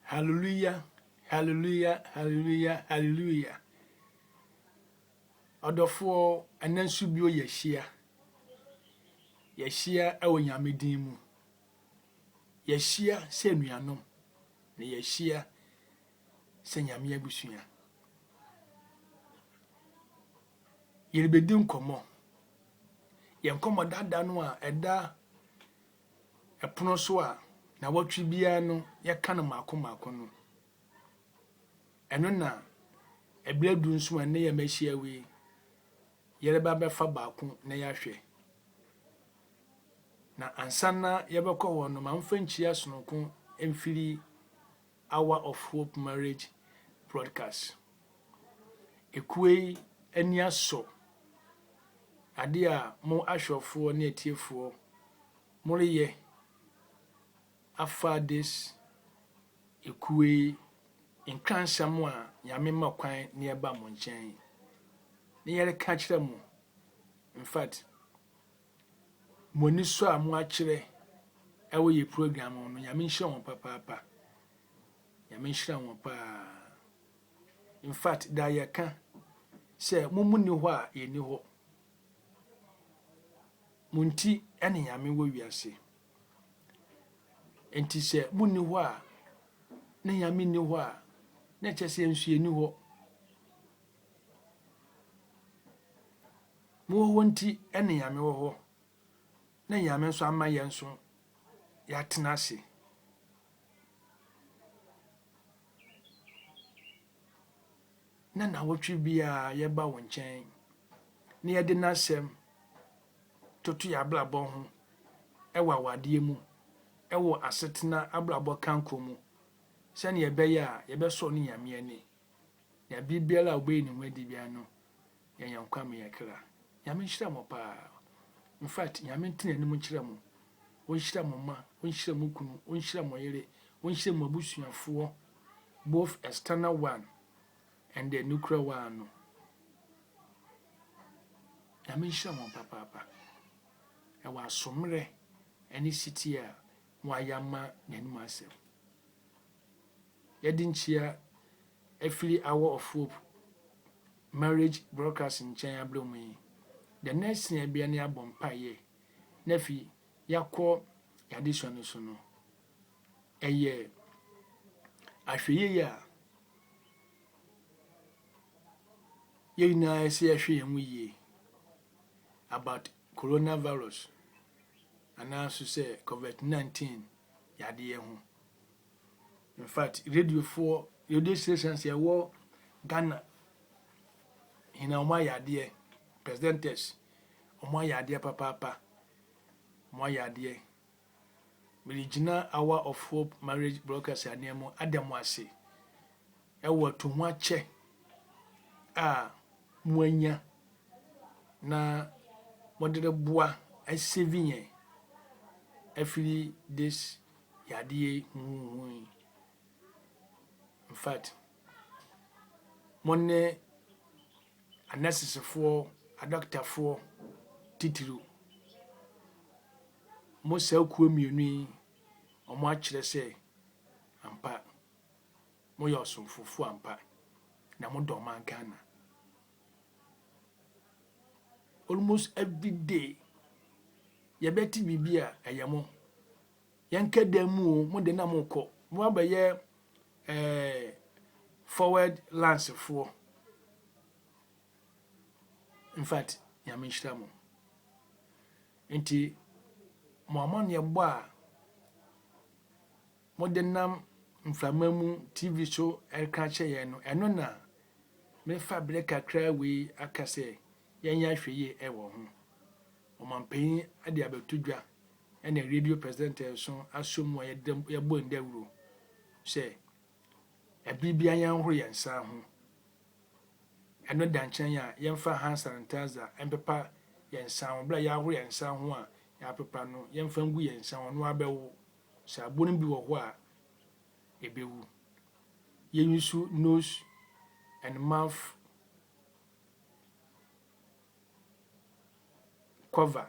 Hallelujah, hallelujah, hallelujah, hallelujah. Odofo anansu bio yeshia. Yeshia ewo nyamedin mu. Yeshia se nuanom. Na yeshia se nyame abusua. Yerebedi nkomo. Ye nkomo dada no a eda epono so a na watwe bia no ye ka no mako no. Eno na ebredu nso ene ye machia we. Yereba befa baako na yahwe. Na ansana yebekọ wo no mamfa nchia sonoko emfiri Hour of Hope Marriage broadcast. Ekue ani aso ade a mo ahwefo na etiefo mo reye afa this ekue nkransam a nyame makwan na eba mo nchen. Na yere ka kire mo. In fact, moni so a mo akire ewo ye program no nyame nhira won papa. Nyame nhira won pa. In fact, da ye ka se mumu ni ho a ye ni ho. Munti ene nyame wo wiase. Enti se munni ho a na nyame ni ho a na chese ensu ye ni ho. Mo ho nti ene nyame wo ho. Na nyame nso ama ye nso ya tena ase. Na wotwe bia ye ba wo nchen. Na ye de nasem totu ya blabo ho. Ewa wade mu. Ewo asetena ablabo kanko mu. Se ne ye be ya ye be so ne nyame ani. Ya bibiala obe ni nwadi bia no. Ye yankwa me ye kra. Nyame nhira mo pa. In fact, nyame ntine ni mo nhira mo. Onhira mo ma, onhira mo kunu, onhira mo yere, onhira mo abusuafo, both external one and the nuclear one. Nyame nhira mo papa. E wa somre any city a mo ayama nanim asem. Yedi nchia every Hour of Hope Marriage broadcast in China Blomi. The next year be any abom paye. Nefi yakọ yadiswa no so no. Eye ahweye ya ye na ese ahwe yemu ye about coronavirus. Announce say COVID-19 yade ye ho. In fact, radio stations here wo Ghana hina oma yade presidents oma yade papa mo yade Miligina Hour of Hope Marriage broadcast anemo ademo ase ewo to ho ache a muanya na modere boa asevinye afiri this yade in fact monne analysis for a doctor for titiru mo sa kuo mienu omo akire se ampa mo yo somfofo ampa na mo do man Ghana almost every day ye beti bibia eyemo yanka damu mo de na mo ko mo abaye forward lance for in fact nyame nhira mo enti mo amon ye gbo a modernam mframamu TV show elka che no eno na me fabric akra we akase yenya hweye ewo ho omampan ade abetudwa ene radio presenter so asomu ye bo ndawuro se ebibia yan horo yensa ho eno danchan ya yemfa hand sanitizer empepa yensa ho bla ya horo yensa ho a ya pepa no yemfa ngu yensa ho no abewo sabun bi wo ho a ebewu yenyusu nose and mouth cover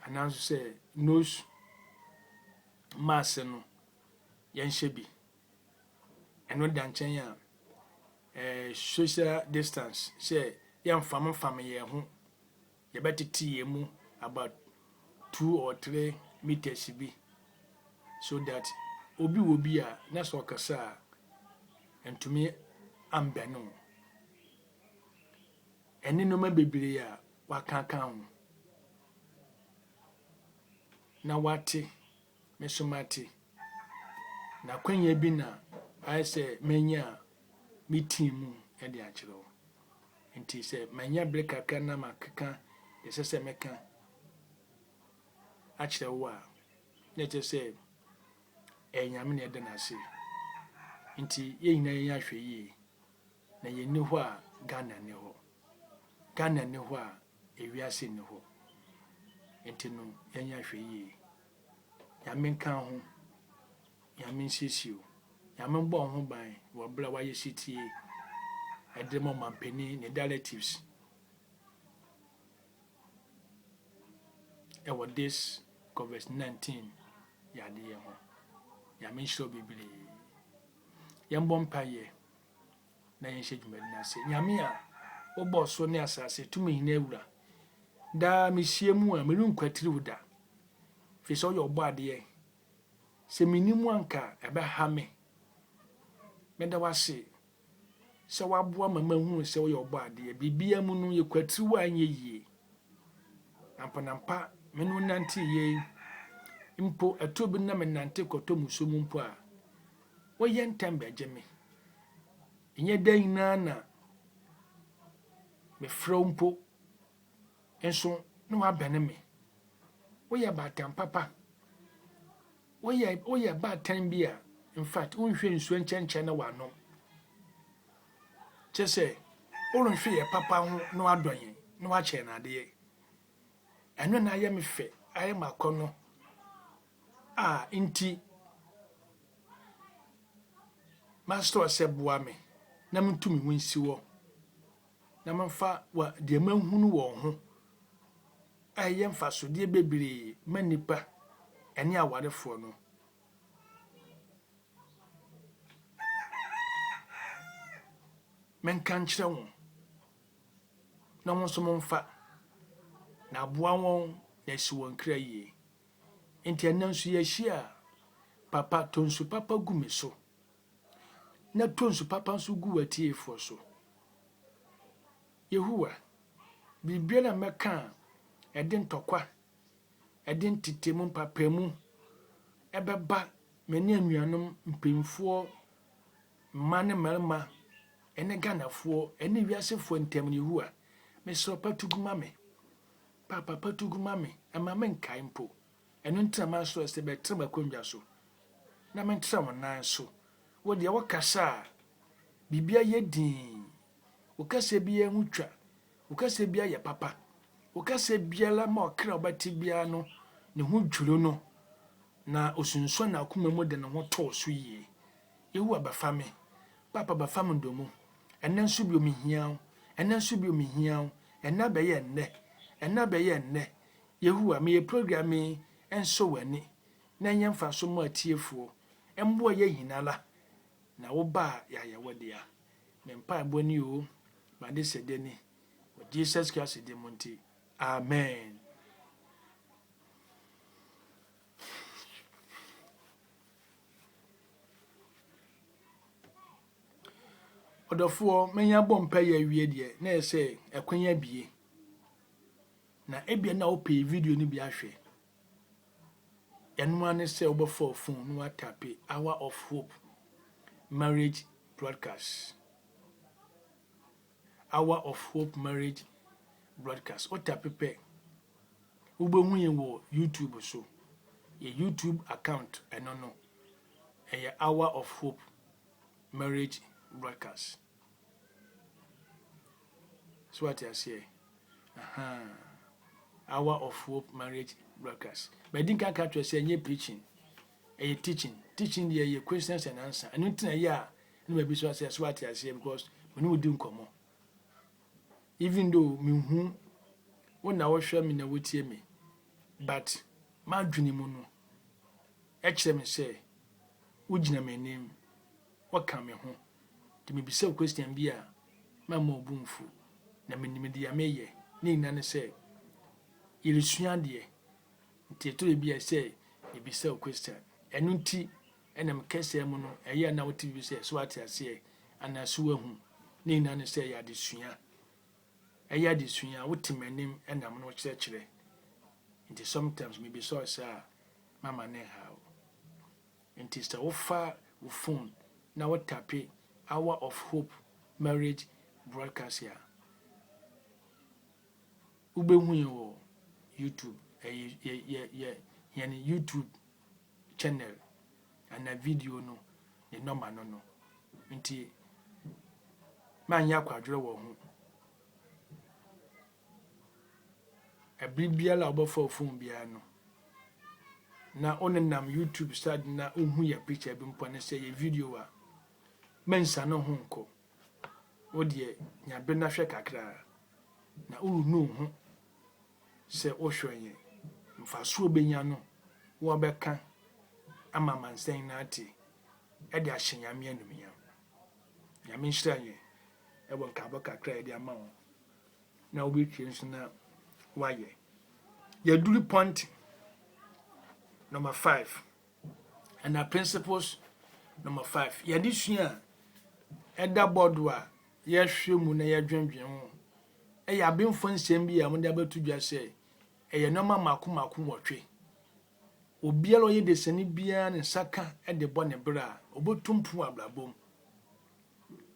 and also say nose mask no yen shebi eno da nchen ya social distance say yen fam ye ho ye betiti ye mu about 2 or 3 meters bi so that obi will be a na so kasa entumi ambeno eni no ma bebire a wakaka ho na wate mesomate na kwanya bi na ayese menya meeting e de akiro enti se manya break aka na makaka yesese meka akiro wa na je se enyame na de na se enti ye nyina ye ahwe yi na ye ni ho a Ghana ne ho a ewiase ne ho enti no ye nya ahwe yi ya menka ho ya mensisiu ya membo ho ban wo bra wa ye sitie edemo mampeni ne relatives this COVID-19 ya de ye ho ya mensho bibili ya mbompa ye na yen hye na se nyame a wo boss ne asase tumi hina ewura da mehie mu a menu nkwatiri wuda fi so yo bo ade se minimu anka ebe ha meda wase se waboa mama hu se wo yo bo ade bibia mu no ye kwatiri wa anye yie ampanampa menu nanti ye impo atobi na menante koto musomu mpo a wo ye ntembe geme inye dan na me frompo enso no wa bene me wo ye batam papa wo ye batam bia in fact unhwe nsu enchenche na wano chese orunhwe ye papa ho no adonye no wa che na de eno na ye me fe aye makono inti master oseboa me na mtumi ho nsi wo na manfa wa de manhunu wo ho aye mfa so de bebiri manipa ene awarefo no menka nkyere wo na won so momfa na aboa won na si won kra yie enti ananso ye hia papa tonsu papa gumi so na tonsu papa so gu watiefo so Yehuwa bibia na meka eden tokwa eden titemu papamu ebeba meni anuanom mpemfo mane marma ene ganafo ene wiasefo ntem ne Yehuwa meso patuguma me papa patuguma me amame nkai mpo eno ntama so se betrema kondwa so na mentra wonan so wo de wakasa bibia yedin ukase bia hutwa ukase bia ya papa ukase bia la ma okra obati bia no ne hu dwuro no na osunso na akoma mu de ne ho to so yie Yehu abafame papa bafame ndomu enenso bi omihia enenso bi omihia enna be ye nne Yehu me programme enso wani na nyemfa so ma atiefuo embo ye hinala na wo ba ya ye wodia me mpa eboni o ma de sedeni o Jesus Christ de monti amen. Odofo menya bompa ya wie de na ese ekwanya bie na ebia na ope video ni bi ahwe enuma ne se obofo phone no atape Hour of Hope marriage broadcast. Hour of Hope marriage broadcast. Ota pepe ubehu ye wo YouTube so ye YouTube account eno no eye Hour of Hope marriage broadcast. So what I say Hour of Hope marriage broadcast. But din kan to say nye preaching eye teaching ye questions and answer eno ntina ya no be so say what I say because we no di nkomo. Even though me hu wona wo hwa me na wotie me but ma dwene mu no e kire me say ugina m'anim waka me ho de me bisa question bi a mama obumfu na menim de ya meye ne nyina ne sɛ yɛresua deɛ nti ɛtɔ bi a sɛ yɛbisa question ɛno nti ɛna mekɛsɛ mu no ɛyɛ na wote bi sɛ so ate ase ana so wahu ne nyina ne sɛ yɛ adesua ɛyɛ adesua wote m'anim ɛna mo no kyerɛkyerɛ nti sometimes maybe so sɛ mama ne how nti sɛ wofa wo phone na wo tape Hour of Hope Marriage broadcast ya ubehu yo YouTube yani YouTube channel ana video no ne number no nti manya kwadwere wo ho abibia la obofo phone bia no na onenam YouTube start na ohu ya picture bi mpo ne say ye video a mensa no ho nko odie nya be na hwe kakra na urunu ho se ohwenye mfaso obenya no wo beka ama mansen na ati e de ahyanyame anumia nyame nhyiranye e won ka kakra e de ama wo na obi twie nso na waye ya duri point number 5 and our principles number 5 ya disua eda board a ye hwe mu na ye dwendwen ho e ya benfo nsem bi ya mo de abatu dwa se e ye normal makomako wotwe obiara oye de sani bia ne saka e de bɔ ne bra obotumpu ablabom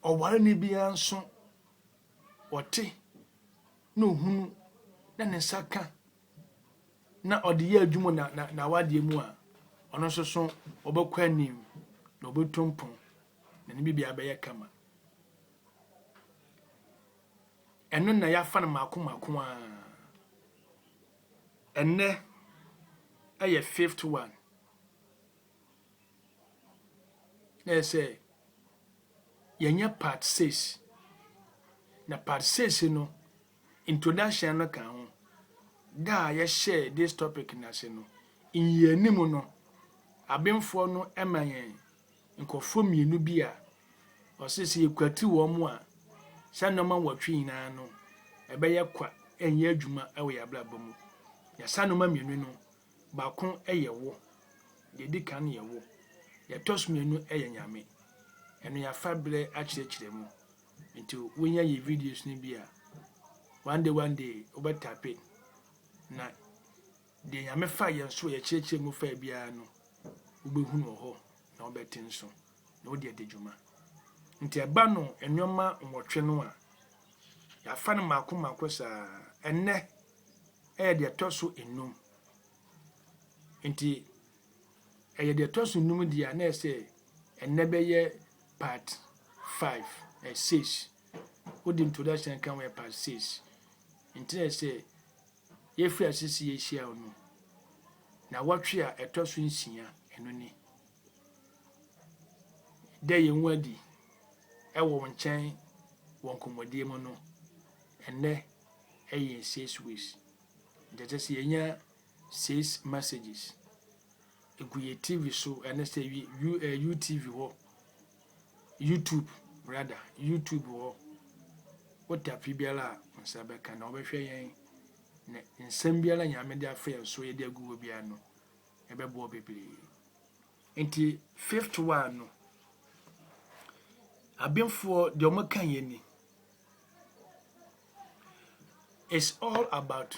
oware ne bia nso wote na ohunu na ne saka na ode ye adwumo na wade mu a ono soso obekwa anim na obotumpu na ne bibia be ye kama eno na ya fa na makomako a enne aye 51 na say yenya part 6 na part 6 no introduction no kan ho da ya share this topic na se no inyanim no abenfo no emayen nkofo mienu bi a osese ekwati wo mu a sanoma wotwe nyina no ebeye kwa enye adwuma ewe ya blabamu ya sanoma mienu no bakon eye wo de kan ye wo ya tos mienu eye nyame eno ya fabre a kyerɛkyerɛ mu nti wonya ye videos ni bi a one day obetape na de nyame fa ye nso ye kyerɛkyerɛ mu fa bia no ubehu no ho na obeti nso na odi adedwuma nti aba no enwoma nwotwe no a ya fa no makomako sa enne de toso enum nti de toso enum dia na ese enne be ye part 5 6 odi introduction kan we part 6 nti ese ye free asisi ye hia no na wotwe a etoso nsia eno ni de ye nwadi ewo nkyɛn won komodie mu no enne eye 6 weeks that is yenya 6 messages eguye TV so ene say UTV ho YouTube rather YouTube ho what afi biala nsabe kan obehwe yen ne nsem biala nyame de afa so ye de aguwo bia no ebebo bebre enti 5th one no abemfo de omakan ye ni it's all about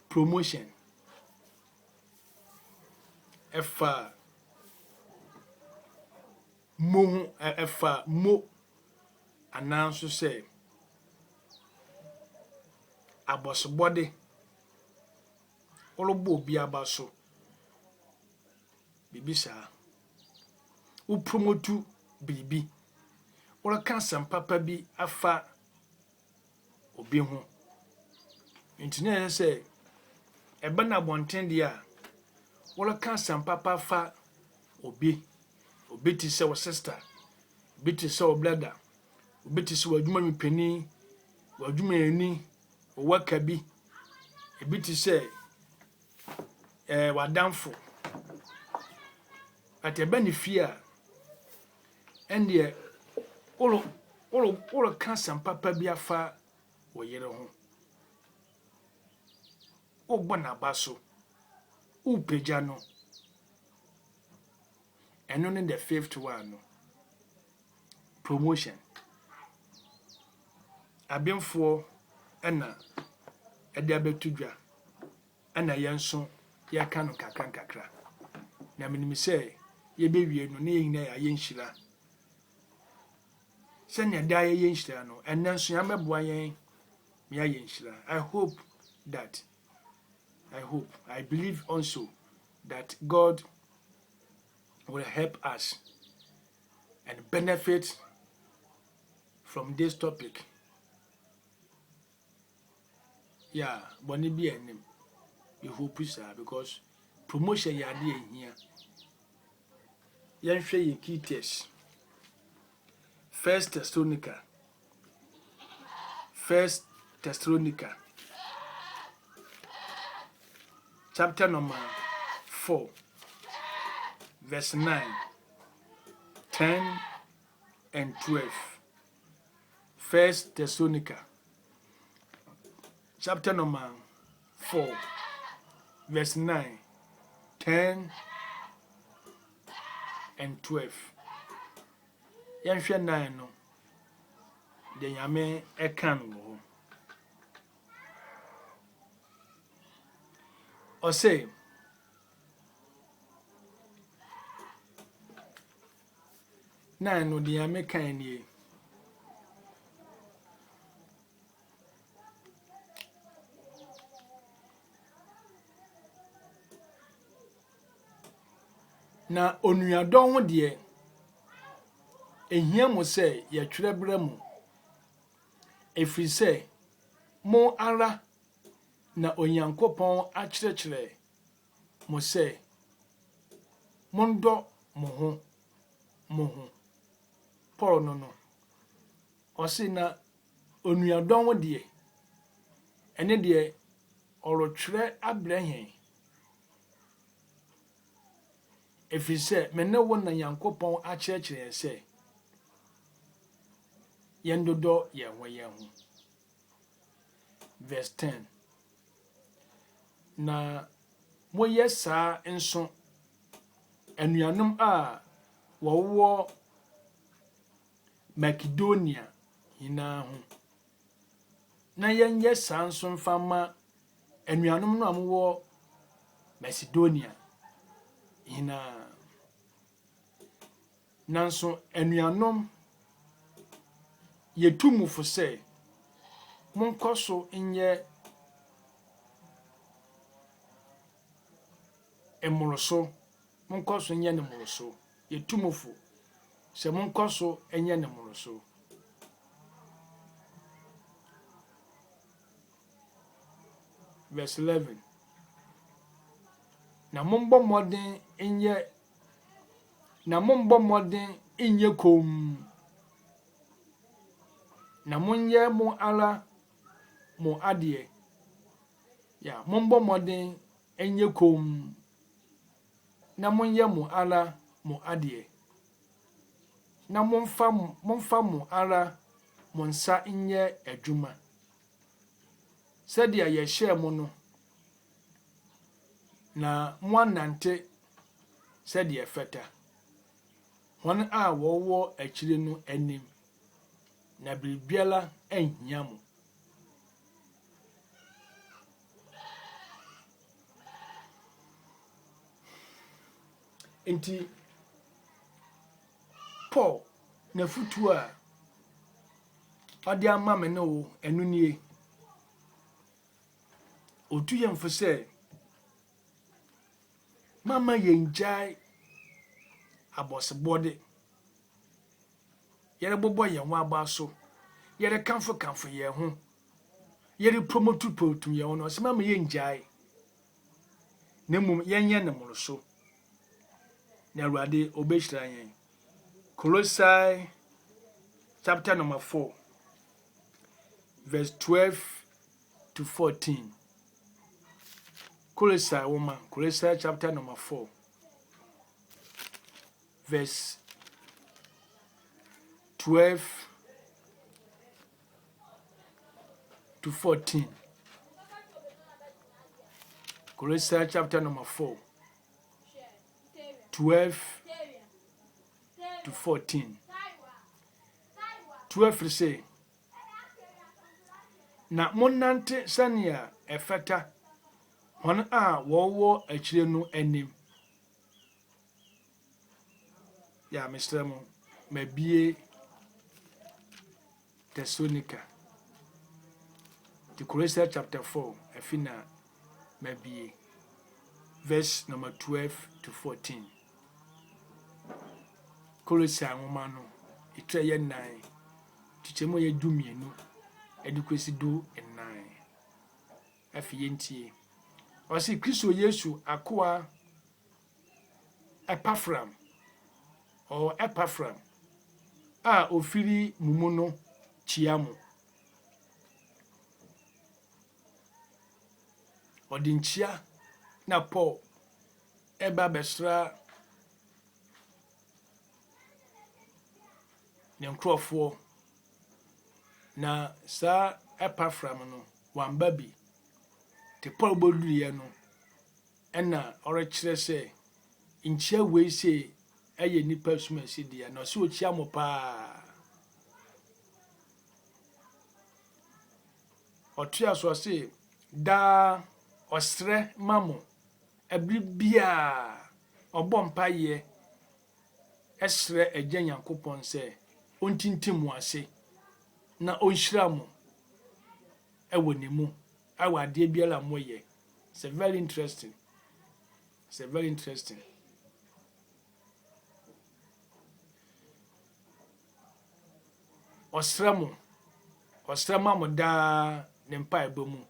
promotion efa mo ananso say abosobode olobo obi abaso bibisa u promotu bibi ora kan papa bi afa obi ho internet say ebe na bonten dia ora kan papa fa obi ti se wo sister obi ti se wo brother obi ti se wo adwuma mipani wo adwuma ani wo waka bi ebi ti se wadamfo at a benefia and the all cancer papa be a far or yet home. O Bonabaso, O Pejano, and only the fifth one promotion. I've been for Anna a diabetuja, and a young son, ya cano kakra. Namini say, ye baby no name a yen shilla. Send your die yen shilla, and then so I'm a boy yen shilla. I hope, I believe also that God will help us and benefit from this topic. Yeah, but it be a name. You hope so because promotion ya dey here. Yan share your key test. First Thessalonica. Chapter number 4, verse 9, 10, and 12. First Thessalonica. Chapter number 4, verse 9, 10, and 12. Yanhwe 9 no. The Yame Ekan wo. Or say, nine no the Yame kan ye. Na onuadon ho de ehia mo se ye twerɛbra mu efiri se mo ara na onyankopɔn akyerɛkyerɛ mo se mondo mo ho Paul no ɔse na onuadon ho de ene de ɔrotwerɛ abrɛhen efiri se menne wo na nyankopɔn akyerɛkyerɛ se yendodo ye ho. Verse 10. Na moyɛ saa nso anuanom a wɔwɔ Makedonia hina ho. Na yɛnyɛ saa nso mfama anuanom no amwɔ Macedonia hina. Nanso anuanom yetumufo se monkoso nyɛ emoroso monkoso nyɛ nemoroso yetumufo se monkoso nyɛ nemoroso. Verse 11. Na mombɔ modern nyɛ kom. Na monyɛ mo ala mo adie. Ya mombɔ modern nyɛ kom. Na monyɛ mo ala mo adie. Na momfa mo ara mo nsa nyɛ adwuma. Sɛdeɛ yɛhyɛ mo no. Na mo anante sɛdeɛ fɛta. Wɔn a wɔwɔ akyire no anim. Na biribiala ehia mo. Enti Paul na futu a ɔde ama me no enu nie. Otu yɛmfo sɛ mama yenjai abosebode. Yere bobo ye ho aba so. Yere kanfo ye ho. Yere promote ye ho no se mama ye njai. Na mum yenye ne moroso. Na Awurade obehira yen. Colossae chapter number 4 verse 12 to 14. Colossae chapter number 4 verse 12 to 14. Colossians chapter number 4, 12 to 14. 12 say, na monante sania efeta hon a wowo akire no anim. Ya Mr. Mo mabie Thessalonica. The Colossians chapter 4, afina mabie verse number 12 to 14. Colossians womano itwaye 9 tichemo ye dumienu edukwesi do 9 afiye ntie osi Kristo Yesu akoa Epaphram or Epaphram a ofiri mumuno chiamu odinchia na Paul eba besra nkrofo na sa Epaphram no wamba bi te Paul boduriye no ena orekire se nchia we se eye nipa suma se dia na so chia mo pa otua so se da osre mamo ebribia obompa ye esre agya Nyankopon se ontintimu ase na onhyira mo ewonimu awade biala moye. It's very interesting. It's very interesting. Osrama mo da nempa ebomu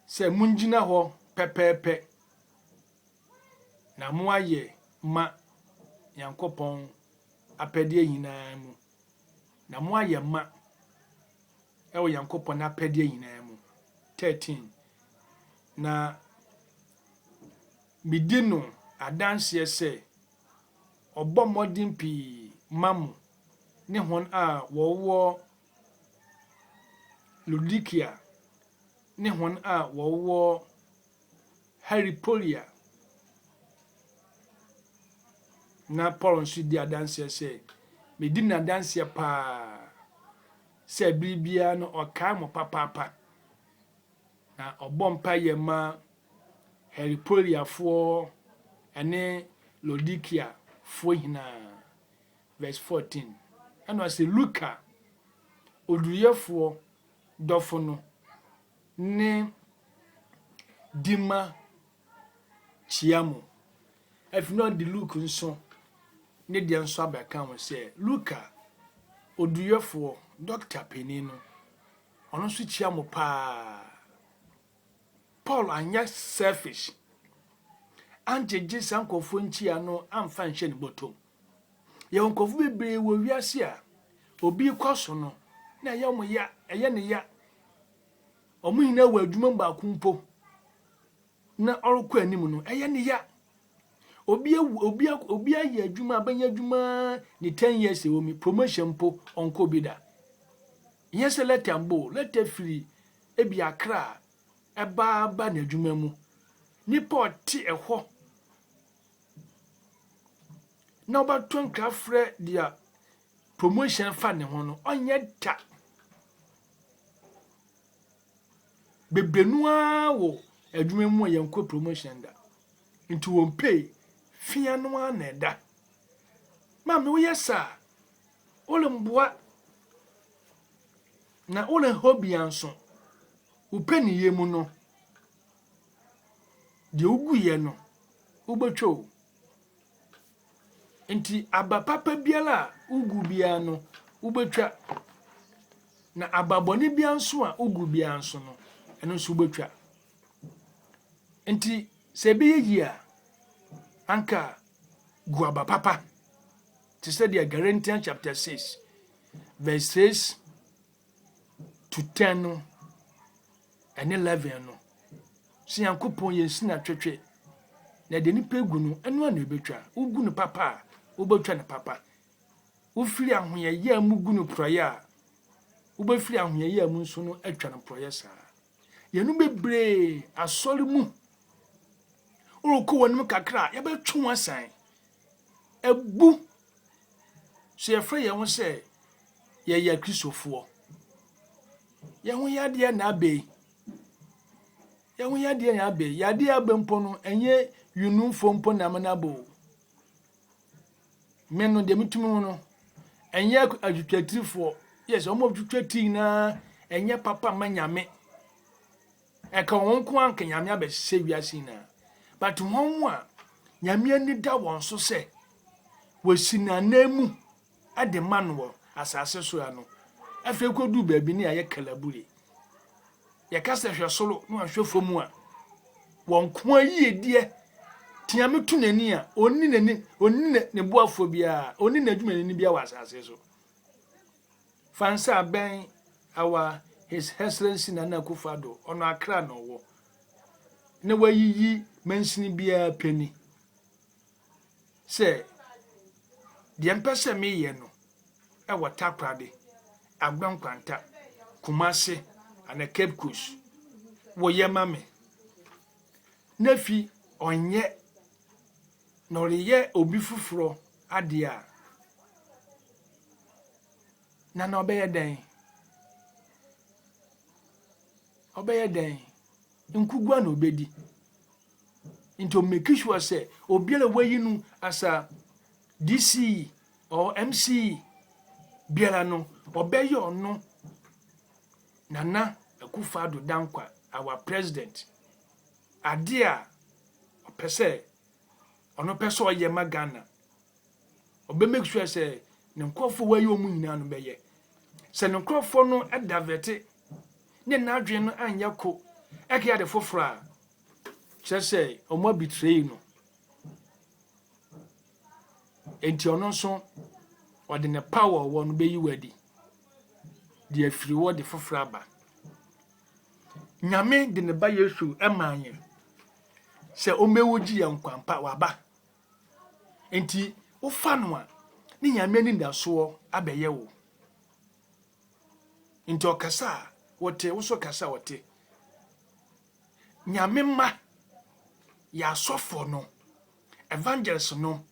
se munjina ho pepepe na mo aye ma Nyankopon apede nyina mu na mo aye ma ewo Nyankopon apede nyina mu. 13 na midino adanse se obomodin pi mamu ne hon a wowo Ludikia ne hon a wowo Heripolia na Paul nso di adanse se midina adanse pa se bibia no oka mo papa na obompa ye ma Heripolia fo ene Ludikia fo hina. Verse 14 and was a Luca oduyefo dofo no ne Dima chiamu if not the Luke nso ne de nso abeka won say Luca oduyefo Dr. Penino ono so chiamu pa Paul anya selfish anjeje sankofo nchia no amfa nhye ne botom ye onkofu bebre wo wiase a obi kwaso no na ye mo ya eye ne ya omu hina wa adwuma ba kumpo na orokọ anim no eye ne ya obi aye adwuma abanya adwuma ni 10 years ewo mi promotion po onko bida yes let free ebi akra eba na adwuma mu ni poti eho na obaton krafre dia promotion fa ne ho no onye ta bebenua wo adwuma mu yenko promotion da nti won pay fia no na da ma me wo yesa ole mboa na ole hobby anso upeni ye mu no de uguye no ubetwo nti abapapa biala ugu bia no ubetwa na ababoni bia nso a ugu bia nso no eno nso ubetwa nti se be yi a anka gu abapapa to study Galatians chapter 6 verse 6 to 10 and 11 no si Yankopon ye sina twetwe na de nipa egu no eno na ebetwa ugu no papa ubetwa ne papa ufiri ahoyeye amu gu no proye a ubefiri ahoyeye amu nso no atwa no proye saa yenu bebre asori mu uruko wonum kakra ye betwe wasan ebu so ye frɛ ye ho sɛ ye ya kristofo ye ho yade na abe ye ho yade na abe yade abempo no enye yunumfo mpo na manabo meno de mitumi no enye adwutwatirifo yes omo adwutwati na enye papa manyame eka won ko anka nyame abɛhye wiase na but won a nyame ani da won so sɛ wasinanamu ade manwo asase so ano afi kodu baabi ne aye kalabure ye kasa hwe solo no ahwe fomu a won ko ayedie tiame tu nani a onni ne boafo bia onni na adwuma nani bia wa asase so fansa ben our his excellency Nana Akufo-Addo ono Accra no wo ne wayiyi mansini bia peni se de mpese me ye no e wata krade agbankwanta Kumasi ana Cape Coast wo ye mame nafi onye no reye obi fufuro ade a na na obeye den nkugwa na obedi into make sure say obiele wayinu asa DC or MC biara no obeye ono Nana Akufo-Addo Dankwa our president ade a opese ono pese oye magana obe make sure say ne nkofo wayi omu nyina no beye se ne nkofo no edavete ne nadwe no anyako eke ade fofora say omo betray no enti ono nso ode ne power wo no beyi wadi de afiri wo de fofora ba nyame de ne ba Yesu emanye se omewoji ya nkwampa waba enti ufa no a ni nyame ni ndaso abeye wo enti okasa wote woso kasa wote nyame ma ya sofo no evangelist no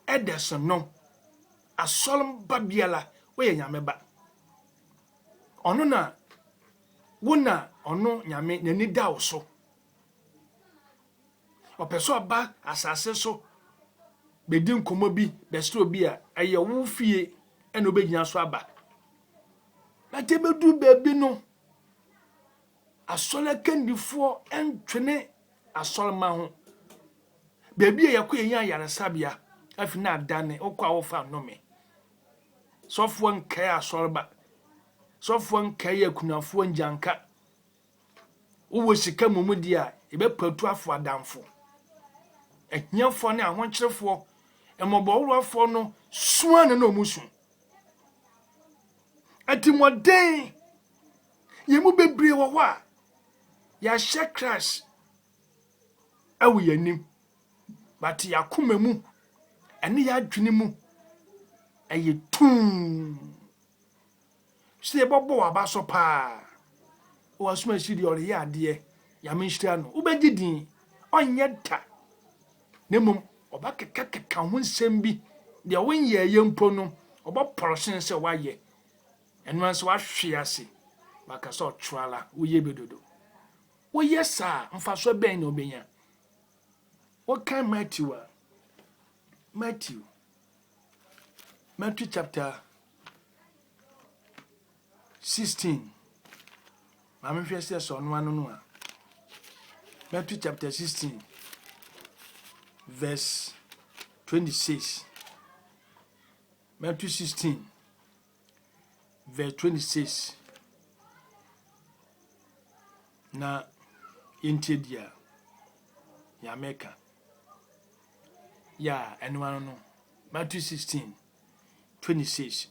elders no asolom babiala we nyame ba ono na wona ono nyame nani da wo so opeso ba asase so bedi nkomo bi bestro bi a eye wo fie eno obegina so aba na te bedu bebi no asole kandifo entwene asole ma ho bebi e yakọ yen ayaresabia afi na adane okwa wo fa nome sofo nkai asole ba sofo nkai akunafo njanka wo sika momudi a ebe patu afo adamfo enyafo ne ahonkyerefo emobowrofo no suana na omusu atimoden yemu bebre wo ho a ya shekras awu yanim but yakoma mu ene ya adwene mu ayetum se bobo waba so pa o asuma shiri ore ya ade ya menhira no ubegidin onye ta nemum oba keka ho nsem bi de wonye yempo no oba poroshen se waye enu anso wahwe ase baka so twala woye bedodo woye sa mfaso ben na obenya what kind Matthew chapter 16 mama hwe se so no anu no a Matthew chapter 16 verse 26 Matthew 16 verse 26 na yentedia ya meka ya enu no Matthew 16 26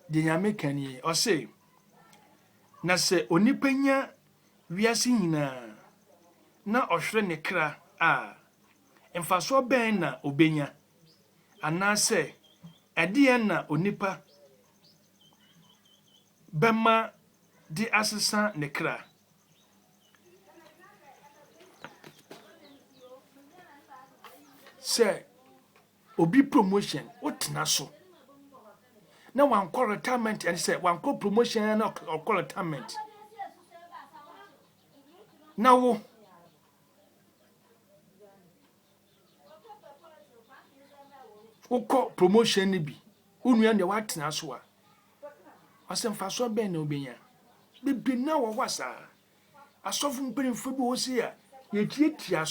de ya meka ni o say na se onipanya wiase nyina na ohwere ne kra mfaso ben na obenya anase ade na onipa bema di asesa ne kra se obi promotion otena so na wan call retirement and say wan call promotion na call retirement na wo uko promotion ni bi unu ande watena so a asemfaso ben na obenya bibi na wo wasa asofu mperinfo bi wo se a ye tietia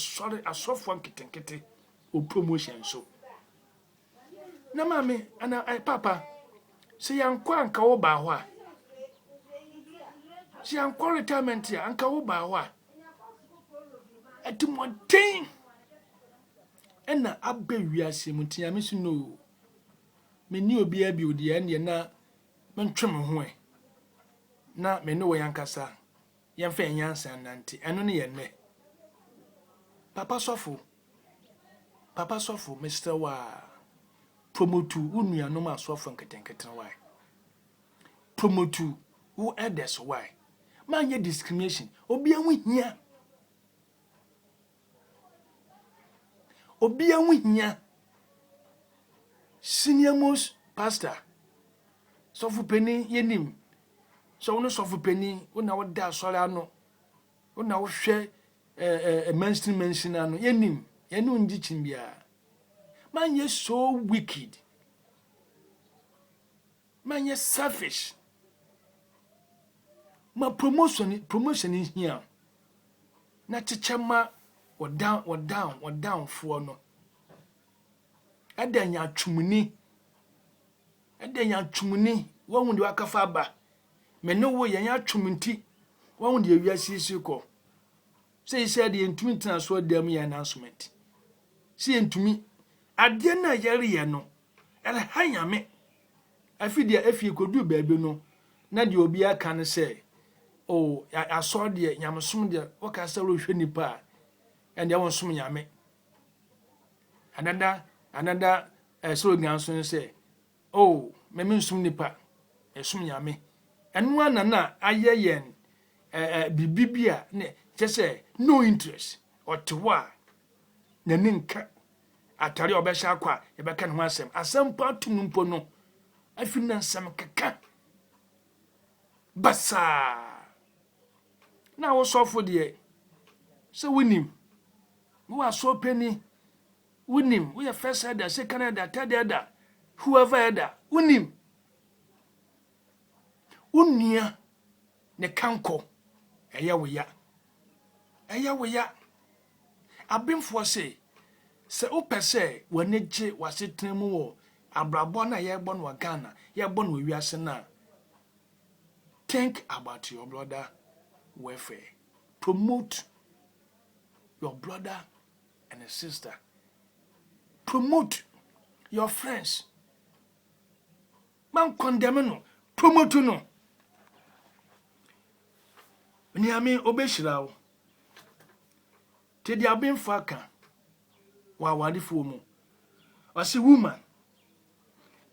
asofu nketenkete o promotion so na mame ana papa se yankwa anka wo ba ho a se yankwa retirement ya anka wo ba ho a etimoten ena abba wiase mutia me so no me ni obi abi odi ene na mentwem ho e na me no wo yankasa yemfa enyansa nante eno ne ye ne papa sofo Mr. Wa promotu unuanom asofo nketenketen why promotu who elders why man ye discrimination obi anwu hia senior most pastor sofu penny yenim so no sofu penny una woda asore ano una wo hwe mainstream mention ano yenim yenu ndi chimbia man ye so wicked man ye selfish ma promotion is here na chichema down for no adanya twumuni wo hunde wakafa ba me no wo yanya twumunti wo hunde awiasisi ko say said entumi tena so dem ya announcement si entumi ade na yare ye no ele hanyame afidia afie kodu baabi no na de obi aka ne say oh aso de nyamsom de waka ro hwe nipa and they won som nyame another slogan so say oh me nsum nipa esum nyame enu anana ayeyen bibibia ne say no interest or to wa na ninka atare obesha akwa e beka ne ho asem patum mpo no afina nsem keka basa na wo sofo de so winim wo aso penny winim we first header second header third header whoever header winim unia ne kanko eya wo ya abemfo se opese waneje wasetremu wo abrabo na ye gbo no Ghana ye gbo no wiase na think about your brother welfare promote your brother and a sister promote your friends man condemn no promote no ni ami obeshirawo te dia ben faka wa wadifo mu wase woman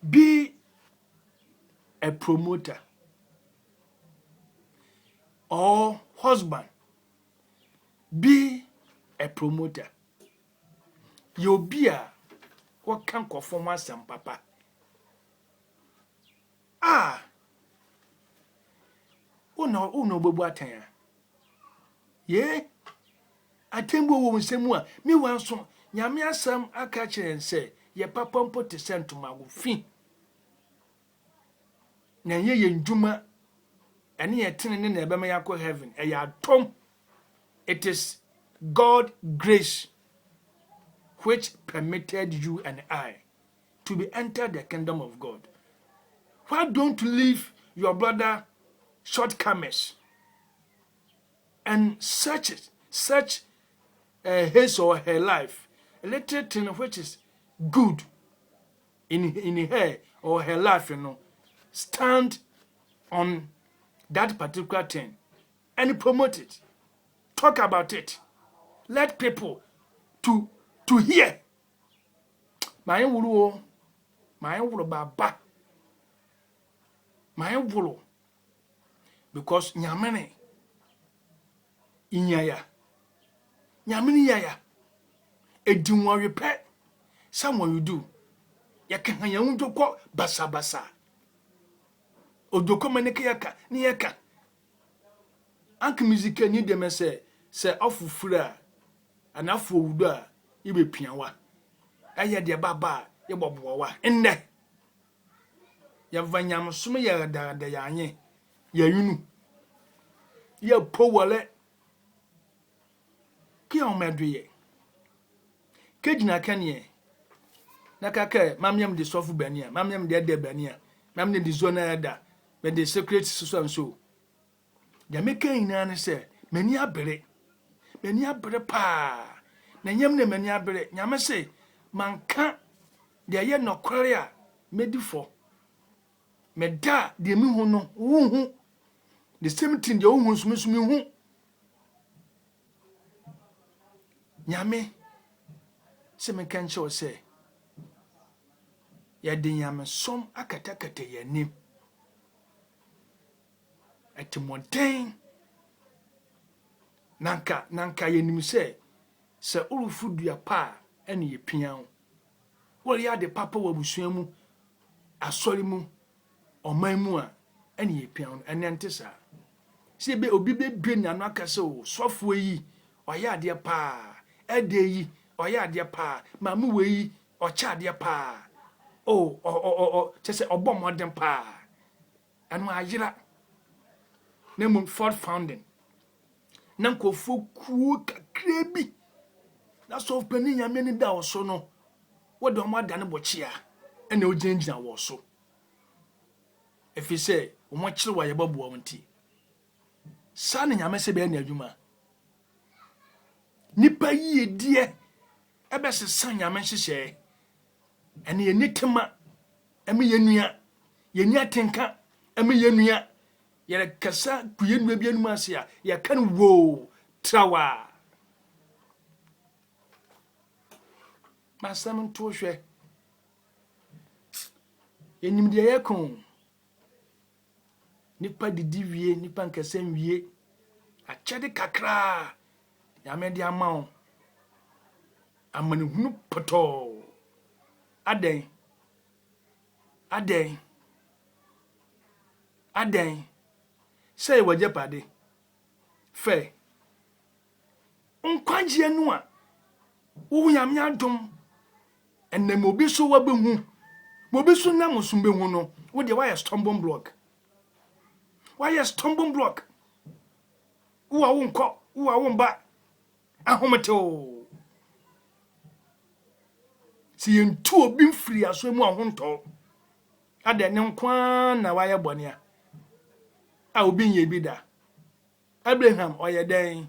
be a promoter or husband be a promoter you be a what can conform asem papa uno bebu atan ye atembo wo nsemu a mi wanso nyame asem aka kire nse ye papa mpo te sentoma go fi na ye nduma ene ye tene na ebe ma yakọ heaven e ya tom. It is God grace which permitted you and I to be entered the kingdom of God. Why don't you leave your brother shortcomings and search his or her life, a little thing which is good in her or her life, stand on that particular thing and promote it. Talk about it. Let people to hear my wuru baba my wuru because nyamene inyaya nyamene yaya edinwa repe someone you do ya kan ya undoko basa odoko maneke yaka ni yaka ank music ni dem se ofufura anafo wudo a ibe piawa aye de baba ye bobowa enne ya vanyam som ya da ya anye ya yunu ya powale ki o meduye kejina kanie nakaka mamyam de sofu bania mamyam de bania mamne de zona da me de secret so so ya meka ina ne se mani abere pa na nyam ne mani abere nyame se manka de ye nokore a medifo meda de mi hu no hu the same thing de hu sumi hu nyame se me kan cho se ya de nyame som akatakata yanim atimoden nanka yenim se urufudua pa ene ye pian wo ya de papa wabusuamu asori mu oman mu a ene ye pian ene ntesa se be obi be dwe nanu akase o sofo yi oya ade pa ede yi oya ade pa mamu we yi ocha ade pa chese obomodem pa anu ayira nemu Ford founding nanko foku kakrebi na so pani nyame ni da oso no wode o ma da ne bochia ene o gingina wo so efi se o mo kire wa ye babu o nti sa ne nyame se be na adwuma nipa yi die ebe se san nyame hyehye ene ye nitema eme ye nua ye nia tenka eme ye nua yere kasa kuye nua bi anum ase a ye kan wo trawa masam to hwe enim de ye kon nipa didi wie nipa nkasam wie a chede kakra ya me de amawo amane hunu poto aden say waje pade fe nkwaje anu a wo yam yadom enem obi so wabehu obi so na musumbe hu no wo de why stumbling block wo awonko wo awomba ahometo si yentu obi mfiri aso mu ahonto ade ne nkwa na waye bone a obi nye bi da Abraham oyeden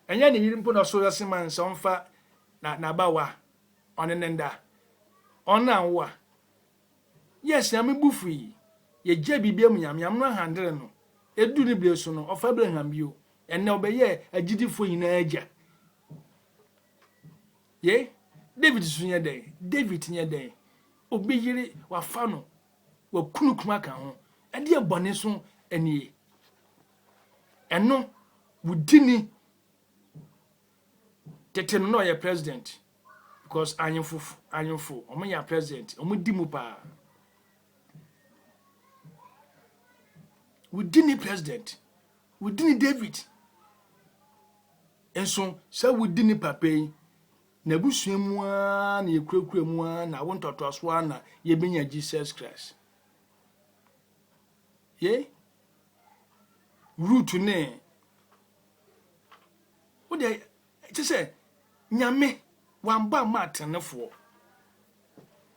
enya ne yiri mpo na so yasiman so mfa na bawa onenenda ona wa yes na me bufui ye gya bibia mu nyam no handle no edu ni bleso no of Abraham bio enne obeye agidifo nyina agya ye David sunya den obi yiri wafa no wa kunukuma kan ho ade abone so enie eno wudini tete no ye president because anyofo omo ya president omo dimu pa wudini president wudini David enso sa wudini papai na busuamu a na yekurakura mu a na wontotoaso a na yebenya Jesus Christ ye root ne wo de tse nyame wamba ma atenefo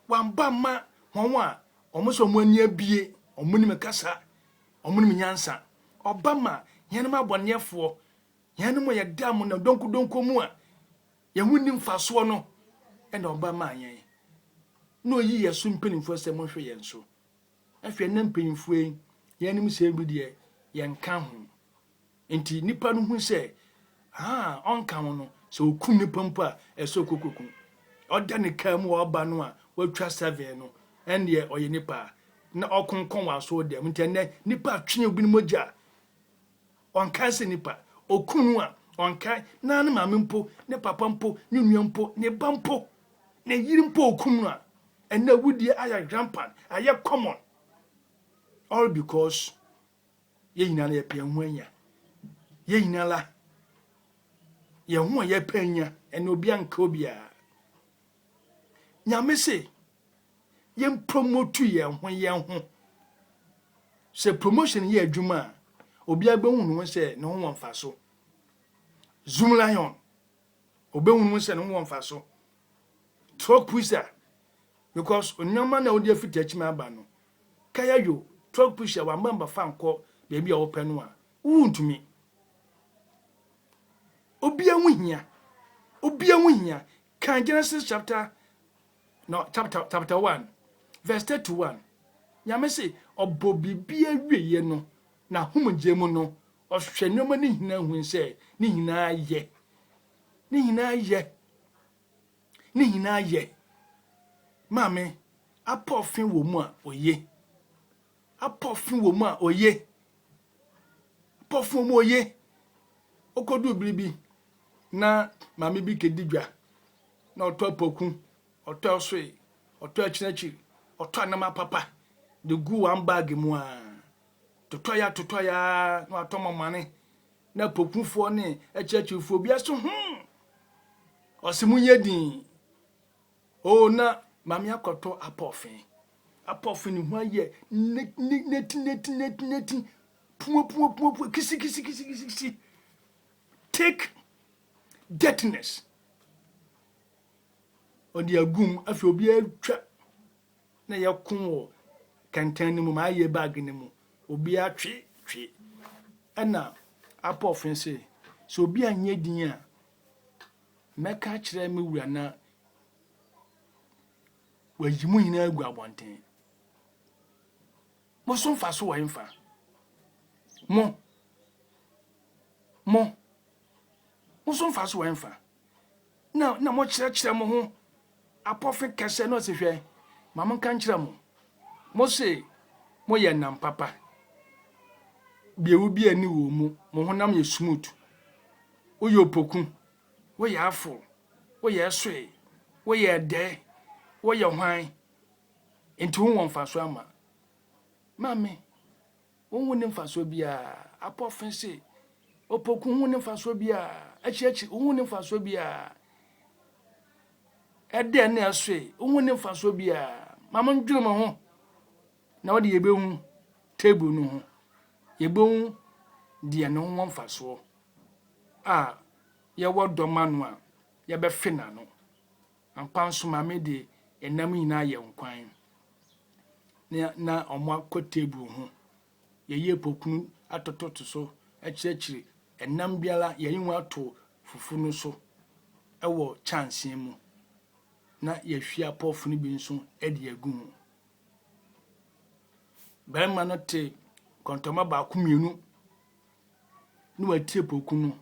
wamba ma won a omoso mo ani abie omuni mekasa omuni nyansa obama yene ma bonefo yene mo yedam na donko mu a yehuni mfaso no ena obama ayen no yi yeso mpenimfo se mo hwe yenso afia na mpenimfo yene mu se bi de yenka ho enti nipa no hu se on kan no so okum ni pampo a eso kokoku oda ne ka mu oba no a watwa 7 no ende oye nipa na okonkon wa so dem ntene nipa atwe obi ni moja on kan se nipa okunu a on kan na na maame mpo ne papa mpo ne nua mpo ne bampo ne yiri mpo okunu a ena wudie aya rampant aya common all because ye nyina ye pe hu anya ye nyina la ye hu ye pe anya ena obi anka obi a nyame se ye promote ye ho se promotion ye adwuma obi agbehu no se ne ho wonfa so Zoom Lion obehu no se ne ho wonfa so truck pusher because onyama na odi afiti achima aba no kaya yo truck pusher wa mamba fa nko bebi a open no a wuntumi obi anwu hia kan Genesis chapter 1 verse 31 nyame se obo bibia wieye no na homogemu no ohwe nyoma ni hina hu se ni hina ye mame apofin wo mu a oye okodu biribi na mame bi kedidwa na otopoku otosoi oto achinachi oto anama papa de gu one bag mu a totoya na atomo mane na pokufo ne achachifo bia so osimunye din na mame akoto apofin ni ho aye neti pu kisi take dirtiness odi agum afi obi atwa na yakun wo kantan ni mu ma aye bag ni mu obi atwe ana apofin se so obi anye din a meka kire me wura na wajimu hina agu abonten mo so mfa so wa mfa mo so mfa so wa mfa na mo kire mo ho apofin kese no se hwe mama kan kire mo se mo ye nam papa biewu bi ani wo mu mo honam ye smooth wo ye opoku wo ye afo wo ye soe wo ye de wo ye hwan enti wo won so ama mame wo ne mfa so bia apofin se opoku wo ne mfa so bia achi wo ne mfa so bia ede na asoe wo ne mfa so bia mama ndwuru mo ho na wo de ye behu table no ho ye behu de no ho mfa so ye wo domanu a ye be fina no ampa nso mame de enam nyina ye nkwan na omo akotable ho ye pokunu atototo so achirechiri enam biala ye yin ato fufu no so ewo chance mu na ye hwia pofunu bi nso ede agu ho barima no te kontoma ba ku mienu no atie pokunu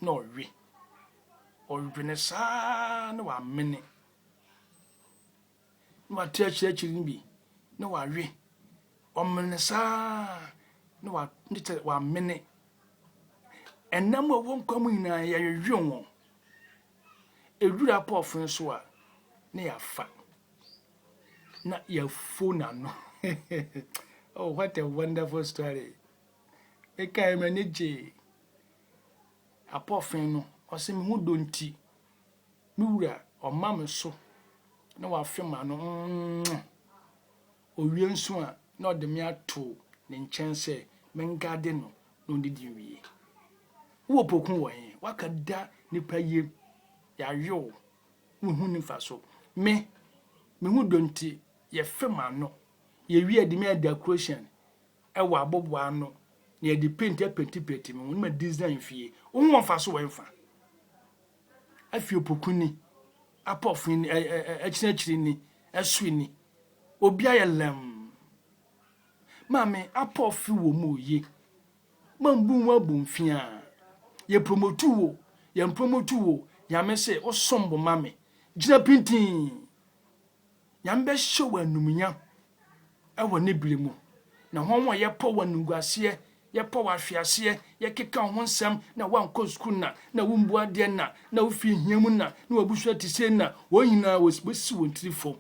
na owe ne saa na wa mene no atie achirechiri bi na wa we omene saa na wa ndite wa mene enam wo nkwamu nyina ya yewe won ewura pofin so a na ya fa na ya fona no oh what a wonderful story e kai manage apofin no osemi hu donti mi wura o mam so na wa fema no owie nso a na odem ya to ne nchense mengade no no ndidi wie wo pokun wo yen wakada nipa ye ya yo hu ni fa so me hu donti ye fema no ye wie de me decoration e wa abobo ano ye de paint penti me won ma design fie wo won fa so wo mfa afie pokuni apofin ni achinachiri ni asu ni obi ayelem mame apofi wo mu ye mambu wa bomfia ye promote wo yɛn promote wo nyame se o sombo mame gina pintin nyame be show anumunya ewo ne birimu na hon wa yepo wanunguase yepo wa hwease ye keka ho nsem na wanko school na wumbu ade na wofi hiamu na wabusu atise na wo nyina wo si won tirifo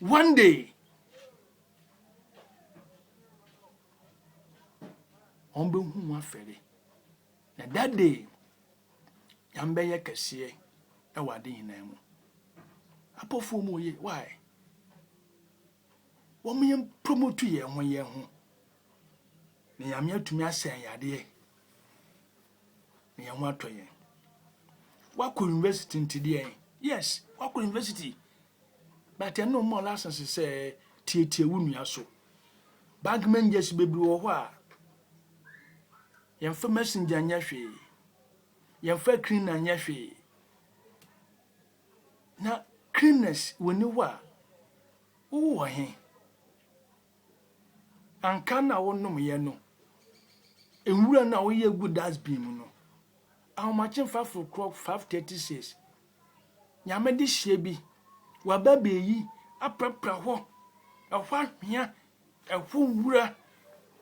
one day on be hu afere na that day yambe ye kase e wade nyina mu apofo mu ye why wo me promote ye ho na yame atumi asen yade na yamo atoye wako university ntide yes wako university but no more license say tie wunua so bank managers bebi wo ho a yemfa messenger nya hwe yemfa cleaner nya hwe na cleaners woni wa wo he anka na wonom ye no enwura na wo ye good dustbin mu no ahomachin 5:36 nyame de hye bi wa baba yi aprapra ho ehwa hia ehwo wura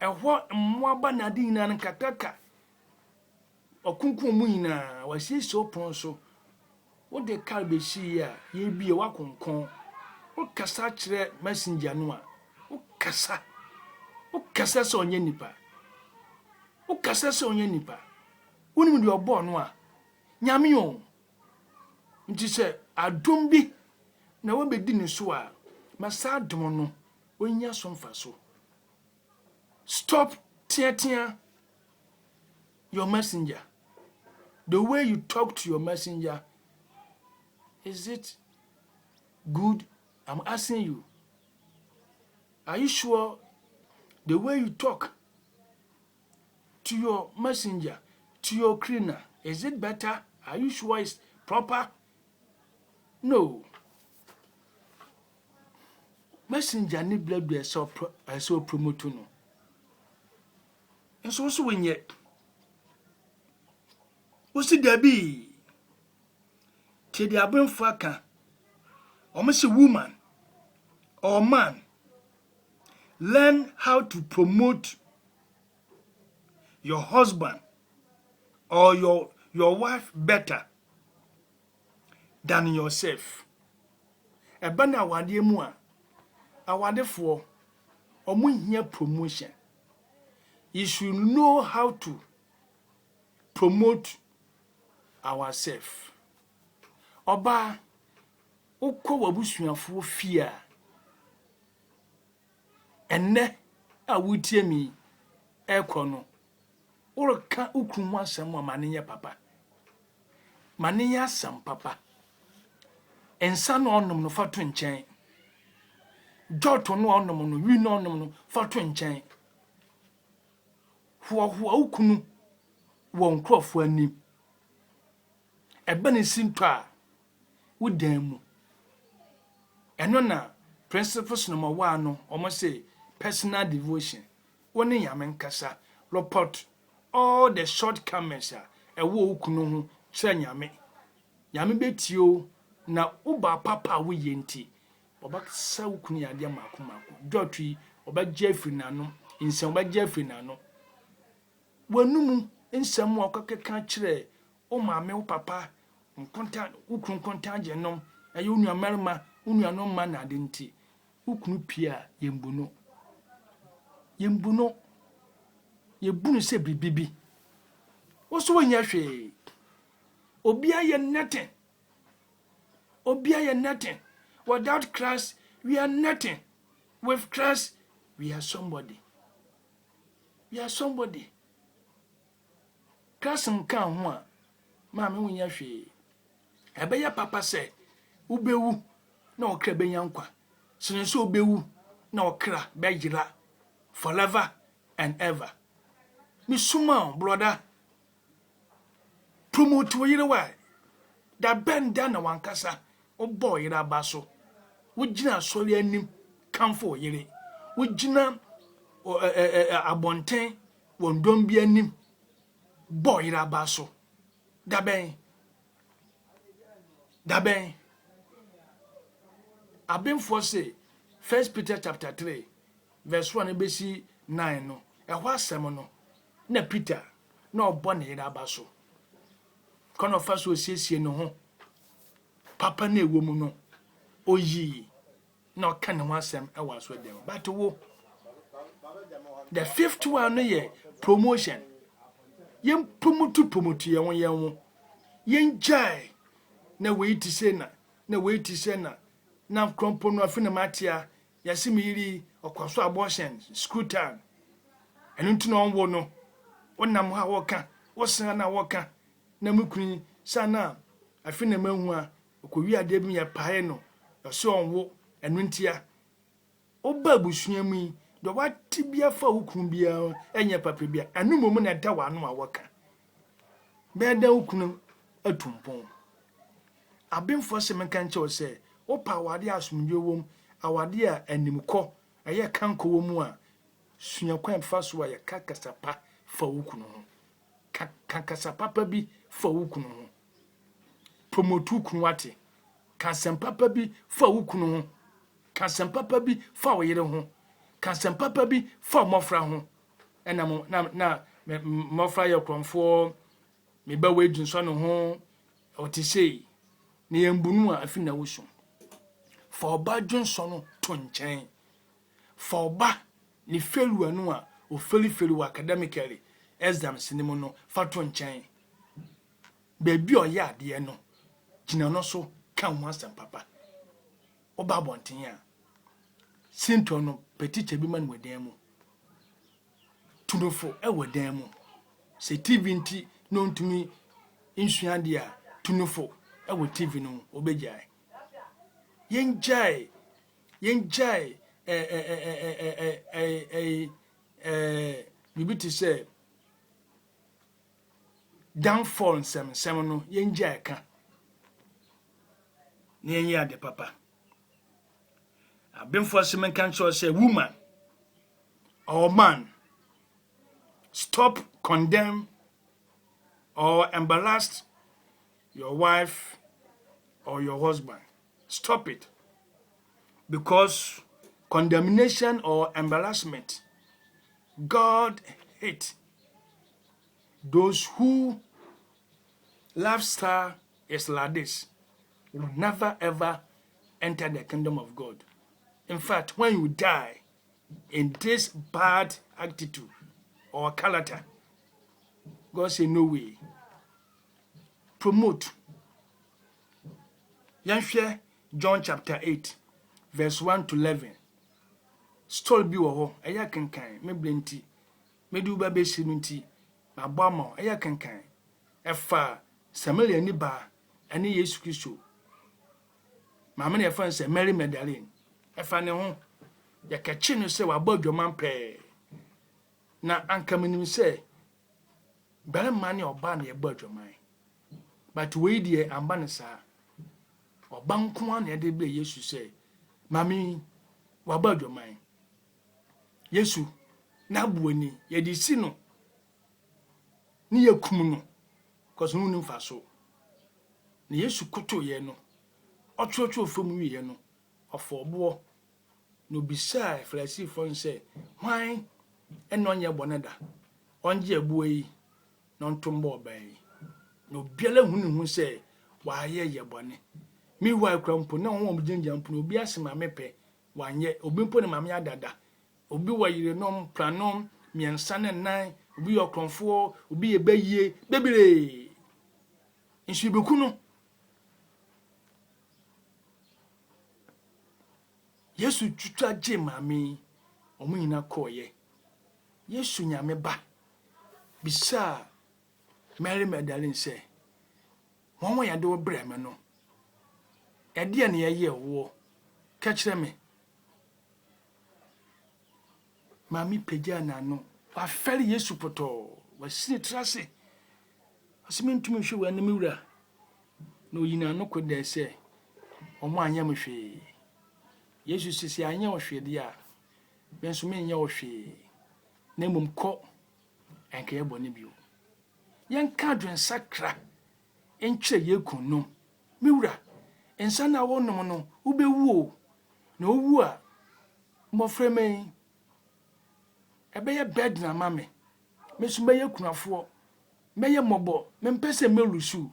ehwo mmoaba na de nyina nkakaka okunkun mu nyina wasiesie opon so wo de car be shi ya ye bie wakonkon wo kasa kire messenger no a wo kasa so onye nipa wo kasa so onye nipa woni mu de obo no a nyame o nti se adom bi na wo bedi ne so a masa adom no onya so mfa so stop teatia your messenger. The way you talk to your messenger, is it good? I'm asking you. Are you sure the way you talk to your messenger, to your cleaner, is it better? Are you sure it's proper? No. Messenger ni blood so promote no. And so when yet Osi dabi te de abenfo aka almost a woman or man learn how to promote your husband or your wife better than yourself. Eba na awade mu a awadefo omo hia promotion. You should know how to promote ourselves. Oba ukọ wabusuafo fia enne a wutie mi ekọ no urka ukru asem amanenye papa manenye asem papa ensa no onom no fato nchen joto no onom no wi no onom no fato nchen ho ukunu wo nkrofo anim ebe ne sinto a wodan mu eno na principles number 1 no omo say personal devotion woni yame nkasa report all the shortcomings a ewo ukunu ho kire nyame betio na uba papa wo yenti oba sa ukunu yade mako dotui oba jeffrey nano inse oba jeffrey nano wanumu nsem okakeka kire o maame wo papa nkonta ukunu konta genom ayi unu amarma unu anom ma na de nti ukunu pia yembuno yebunu se bibibi oso wonya hwe obia ye nothing without Christ we are nothing with Christ we are somebody Christ nka ho a maame wonya hwe ebe ya papa se ubewu na okra benya nkwa sene so ubewu na okra bejira forever and ever mi suma brother promote wo yire wa da benda na wankasa o boy yire abaso wo gina sori anim kamfo yire wo gina abonten wondom bi anim boy yire abaso da ben daben abemfo say 1 Peter chapter 3 verse 1 besi 9 no ehwo asem no na Peter na obo ne yira abaso kono fa so siesie no ho papa na ewo mu no oyi na oka ne ho asem ewa so dem but wo the fifth one no ye promotion yen promote yen yen jai na wait to say na krompo no afi na matia yase miri okwaso abortion school time enu ntu no wo no wonam ha woka wosan na woka na mukuni sana afi na mahu a okowi ade bi ya pae no yose onwo enu ntia oba busua mu do wati bia fa hukun bia enye papa bia enu momu na da wa no a woka be da hukun atumpon abemfo se menka nche ose opa awade asomdwe wom awade a animkɔ eye kanko wom a suakwan fa so ya kakasapa fa hukun ho kakasapa pa bi fa hukun ho promotu kun wate kasampapa bi fa hukun ho kasampapa bi fa oyere ho kasampapa bi fa mofra ho ena na mofra ye kromfo me ba wedun so no ho otisei ne yambunu a afi na wosu fa oba dwonso no to nkyɛn fa oba ni felu anu a o felu academically exams ni mu no fa to nkyɛn beebi o ya ade no gina no so kan ho asem papa oba bonten a sinto no petite bi man wadan mu tunofo e wadan mu se TV nti no ntumi insuade a tunofo e wo TV no obejai yenjai bibiti say downfall sem no yenjai ka ne yenya de papa abemfo semen kan say woman or man stop condemn or embarrass your wife or your husband. Stop it. Because condemnation or embarrassment, God hates those who lifestyle is like this will never ever enter the kingdom of God. In fact, when you die in this bad attitude or character, God say no way. Promote. Yanhwe John chapter 8 verse 1 to 11. Stol bi wo ho eya kenkan me blenti me du ba be sinu nti ma bɔ ma eya kenkan efa Samaria ni ba ene Yesu Kristo ma me na efa se Mary Magdalene efa ne ho ya kachi no se wa bɔ dwoman pɛ na anka menim se bare ma ne oba na ye bɔ dwoman but we die amba ne sa obanko an ye de be Yesu se mami wa bɔ dwoman Yesu na buani ye di si no ni yakum no cause no nim fa so na Yesu koto ye no otrocho fam wi ye no ofo no bisa Pharisee fon say hwan eno nye boneda onje abuo yi no ntombo obai no biala hunu say wa ye bone mi wa krampo na won mjinja mpo obi asema mepe wanye obi mpo ne mame adada obi wa yire nom planom miensa ne nan obi yokromfo obi ebayie bebere nsu beku no Yesu tutwa je mame omo nyina koye Yesu nyame ba bisa Mary Magdalene say won ya de wo bre me no ede ne ye wo ka kire me mami peja na no wa fere Yesu poto wa sine trase asimi ntumi hwe wa ne miwura no yina no ko de se omo anya me hwe Yesu sisi anya wo hwe de a benso me nya wo hwe na mum ko enka ye bone bio yen ka dwen sakra entwe ye kunum miwura insana wo no no ubewu na owu a mofre men ebeye bed na mame mesu meye kunafo meye mobo mempese melusu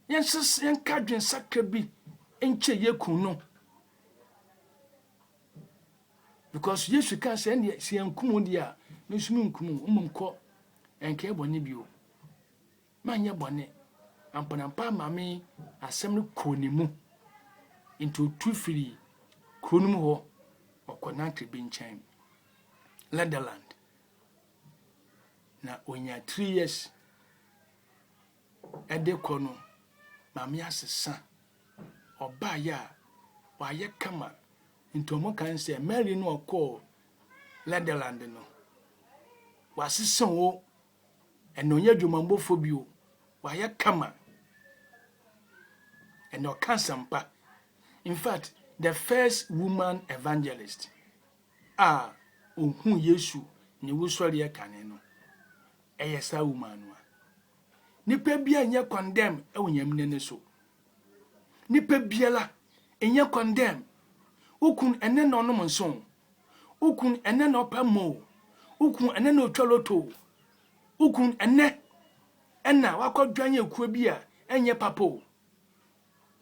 yen kadwen sakra bi enche ye kun no because yesu kan se ne se yankum dia mesu nkum umumko enke bone bio manye bone ampanampa mame asem no kronimu into tufiri kronum ho okonante bi nchen Netherland na onya 3 years ede kono mame asesa oba ya wa ye kama into mo kan se Mary no okọ Netherland no wasesa wo eno nya dwumambofo bio wa ye kama eno kansampa. In fact, the first woman evangelist ohun Yesu ni wosori e kane no eyesa woman no nipa bia nya condemn e wonyamne ne so nipa biala enya condemn ukun ene no no monson ukun ene no pamo ukun ene no twaloto ukun ene ena wakodwan ekuo bia enye papo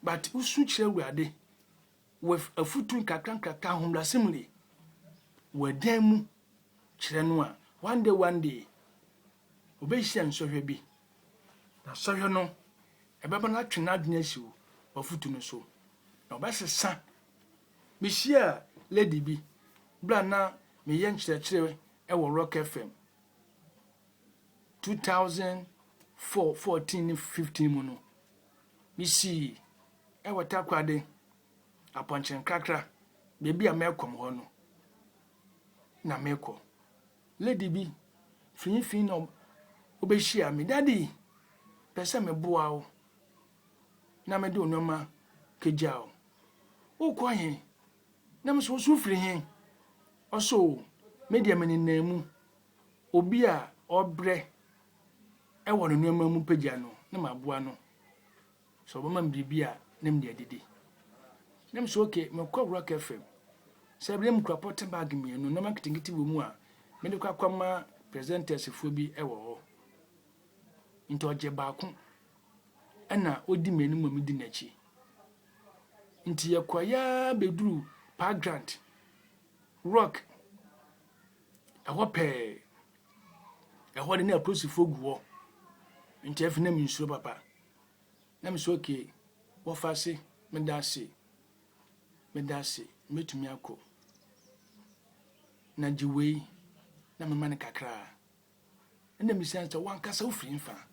but usu kire wurade with a futun kakran homlasimle wademu kire no a one day obehia nsohwe bi na sohwe no ebeba na twena adwena siwo ofutu no so na obesesa mihia lady bi bra na me yen kire e wo Rock FM 2014 15 mu no misi e wata kwade aponchen kakra bebi a mekom ho no na meko lady bi fin no obehia me daddy pese me boa o na me do noma kejao ukwo he na me so firi he oso media meninamu obi a obre e wono noma mu pejia no na maboa no so bama mbibia na mde adidi na mso okay me kwa Rock FM sebre mu krapote bag mienu na marketingiti wo mu a me de kwa kwama presenters fo bi e wo ho into oje baako ana odi menu mu di nachi nti yakwaya beduru pa grant Rock awope ehode na approach fo guo nti afina mi nsuro papa na mso okay wo fase medase metumi akọ na jiwe na mama ne kakra enda mi sense wan kasa ofiri mfa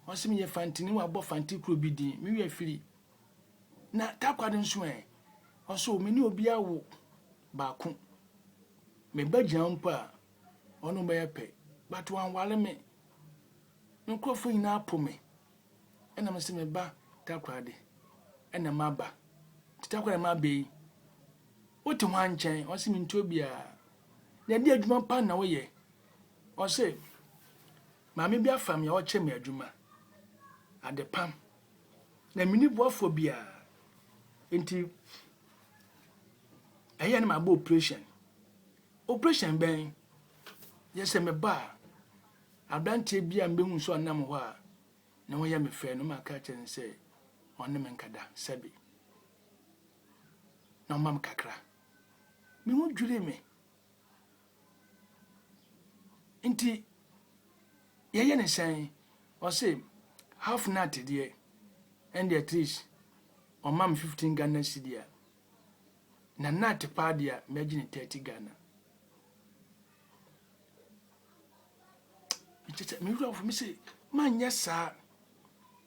osimi ye fantini wa bo fanti kro bi din mi wi afiri na takwade nso oso me ni obi awo baako me bagyan mpa ono be yepe but wan wale me nkrofo ina apo me ena me se me ba takwade ena maba titakwade mabe wote ho anchen osimi ntobia na di adwuma pa na wo ye ose maame bi afam ya oche me adwuma adepam na mini boafo bia enti eye na mabo operation ben yese me ba abrantie bia mbehu so anam ho a na wo ye me fe no maka chen se onne me nkada sabi na mam kakra mi ho dwure me enti yeye ne san o say half nut there and the trees o mam 15 Ghana cedi na nut pa dia imagine 30 Ghana mi ru of me say man yesa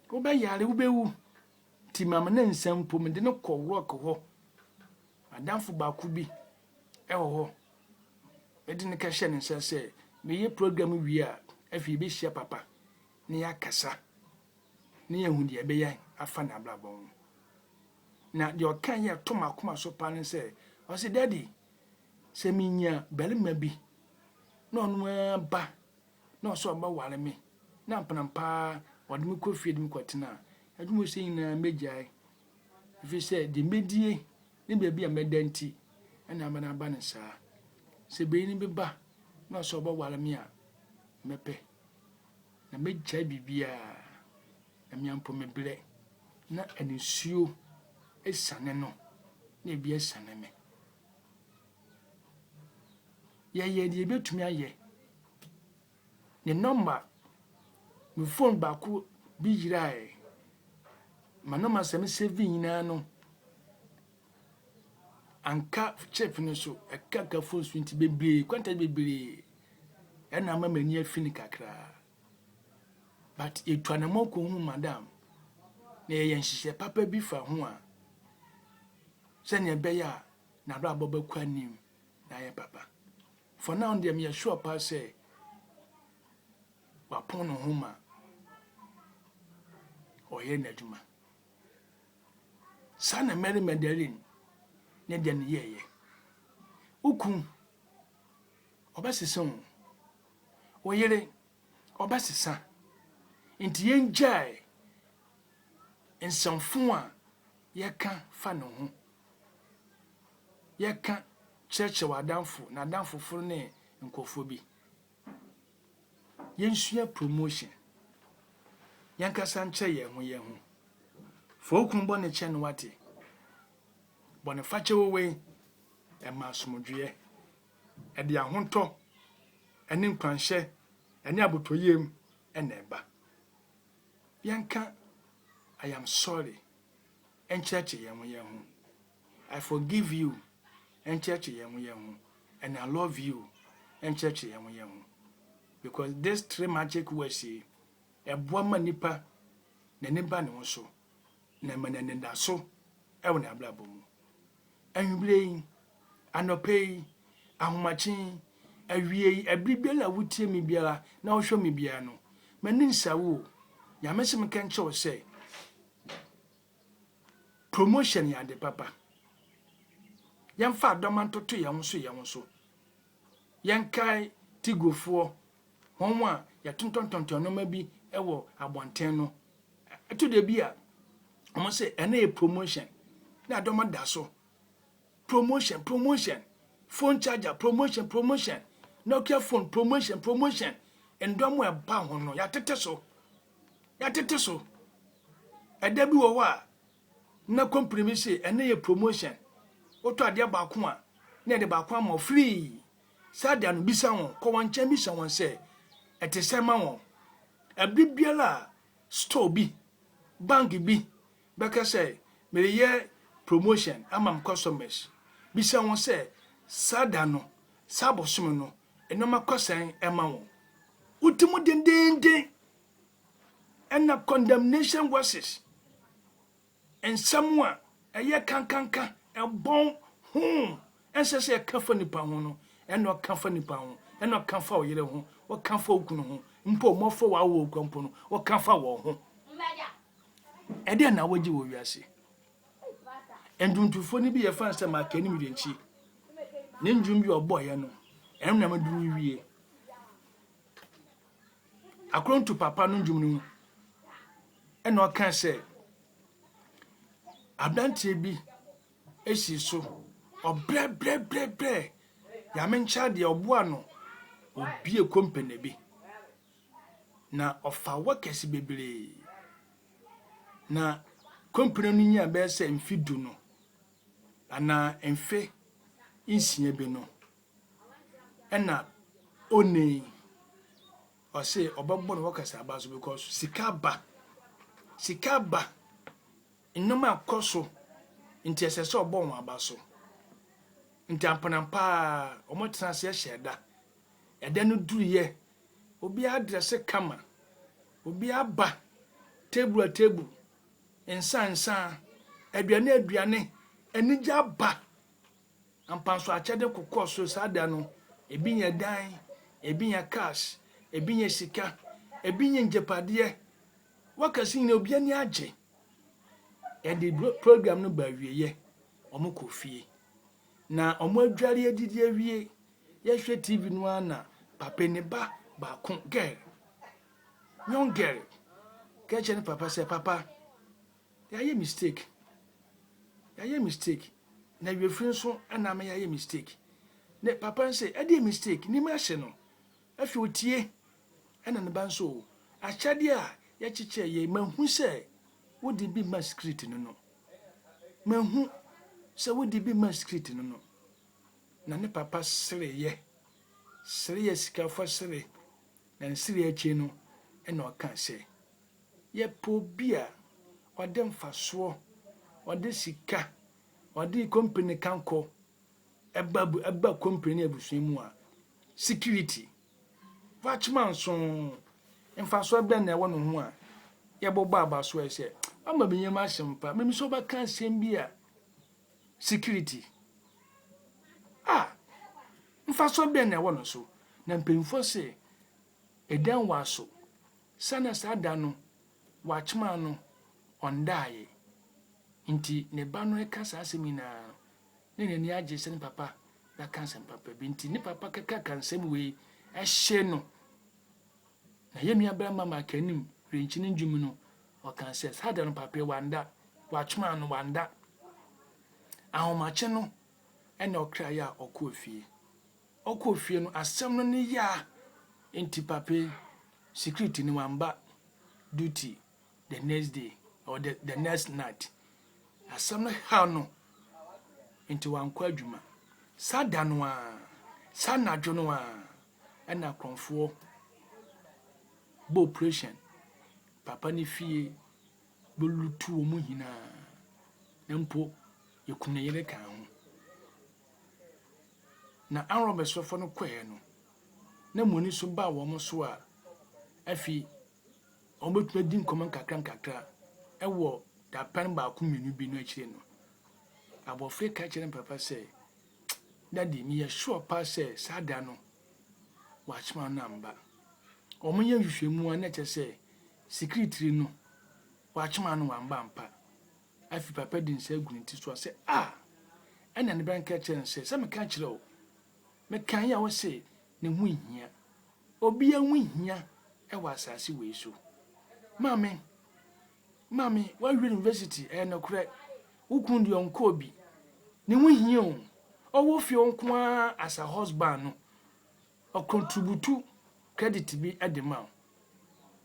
wo be yare wo be wu ti mam na nsampo me de no kọ Rock ho adamfo ba ku bi e ho me de ne ka hye ne nsa say me ye program wi a afi be hia papa ne ya kasa ne ya hu de be ya afa na blabon na de okan ya to makoma so pa ne say o say daddy se minya belima bi na onu ba na so ba wale me na mpanampa wode me kofie de me kwetena adwuma sei na mejai if you say the medie ni be bia medanti na amana ba ne saa se be ni be ba na so bo wale me a mepe na megya bibia na miampo mebre na anisuo esane no na bi esane me ye de betumi aye ne number me phone ba ko bi yirae manoma same saving nyina no anka chef no so ekaka phone swinti bebre kwanta bebre ena ma mani afini kakra but etwanamo ko hu madam na ye nhihye papa bi fa ho a se ne be ya na do aboba kwanim na ye papa for now dem ye sure pa say wa pon no homa oye na djuma sana Mary Magdalene ne de ne yeye ukun obasison oyere obasisa nti yenjai ensonfo a yeka fa no ho yeka cheche wadanfo na danfo foro ne nkofo bi yensua promotion yankasa nche ye ho fokun bo ne che no wate bo ne fache wowe e ma somodwe e de ahonto ene nkwanhye ene abotoyem ene ba yanka I am sorry encheche ye ho I forgive you encheche ye ho and I love you encheche ye ho because this three magic words e boa manipa na ne ba ne ho so na manane da so e wona ablabo mu anwubrei anopei ahomachi awie abribela wutie mi biara na wo hwo mi biara no mani nsawo yamese kan cho say promotion ya de papa yamfa domantoto ya wonso yankai tigofo honwa ya tontontonton no ma bi ewo abonten no eto de bia omo say ene e promotion na adoma da so promotion phone charger promotion Nokia phone promotion endomo e ba ho no ya tete so edabi wo wa na company say ene ye promotion oto ade ba ko a na de ba ko am free sada no bisa won ko wan chan bisa won say etesema won abibiala store bi bank bi beka say me ye promotion amam customers bisa won say sada no sabosom no enoma kosan ema won utimu dendende and a condemnation verses and someone a ye kankanka a bon home and says a company pound and not company pound and not come for your home or come for home impo more for our company or come for home and then now what you will see and don't you funny be a fancy mark any million cheap ninjum your boy no and never do we according to papa ninjum and no can say abdantie bi esi so obre ya mencha de oboa no obi e company bi na ofa workers bebre na company no nya be say mfidu no ana emfe insie bi no ena oni o say obabbo no workers abaso because sikaba inoma koso nti esese obo won abaso nti ampanampa omotena se hyeda eda no duruye obi address kama obi aba table ensansa aduane enija ba ampanso achede kokoso sada no ebi nya dan ebi nya cash ebi nya sika ebi nya njepade wakasi ni obi ani age and the program no ba wieye omo kofie na omo adware adidi awie ye hwe TV no ana papa ne ba kon girl young girl catch any papa say papa there are mistake yɛayɛ mistake na wiefiri nso ana ma yɛayɛ mistake ne papa nse ɛde mistake ni ma hye no afi otie ɛna ne ba nso akyade a yɛkyekyɛ yɛ mahu sɛ wodi bi ma script no no mahu sɛ wodi bi ma script no no na ne papa sere yɛ sikafo sere na nsiri akyi no ɛna ɔka sɛ yɛ po bi a ɔde mfasoɔ ɔde sika ɔde company kanko ɛba company abusua mu a security watchman so mfasoɔ bɛ na ɛwɔ no ho a yɛbɔbɔ abaso ɛsɛ ama binyam ahyempa memi so bɛka asɛm bi a security mfasoɔ bɛ na ɛwɔ no so na mpemfo sɛ edan waso sana sada no watchman no ondaaye nti ne ba no ka sa asɛm na ne nani agye sɛ ne papa na ka asɛm papa bi nti ne papa kaka kansɛm wei ɛhye no na yɛnua bra mama kanim renkyini ndwum no ɔka sɛ sada no papa wanda watchman no wanda ahomache no ɛna ɔkra ya ɔkɔ fie no asɛm no ne ya nti papa security ni wamba duty the next day or the next night asɛm no ha no nti wankɔ adwuma sada no a sanadwo no a ɛna kronfo bo operation papa ne fie bolutu omu hina na mpo yɛkunu yere kan ho na anrobesofo no kɔɛ no na moni so ba wo mo so a afi ombetuma din nkɔmɔ nkakra ɛwɔ da pan ba ku menu bi no akyire no abɔfre ka kyerɛ papa sɛ daddy mi yɛ sure pa sɛ sada no watchman namba ɔmo yɛ hwehwɛmu a na kyerɛ sɛ secretary no watchman no wamba mpa afi papa din sɛ gunti so sɛ ɛna ne banka kyerɛ sɛ me ka kyerɛ o me kan ya wo sɛ ne hu hia obi a hu hia ɛwɔ asase wei so mami wa university no kure ukun de onko bi ne hu hia o wo fi onko as a husband no o contribute credit bi edema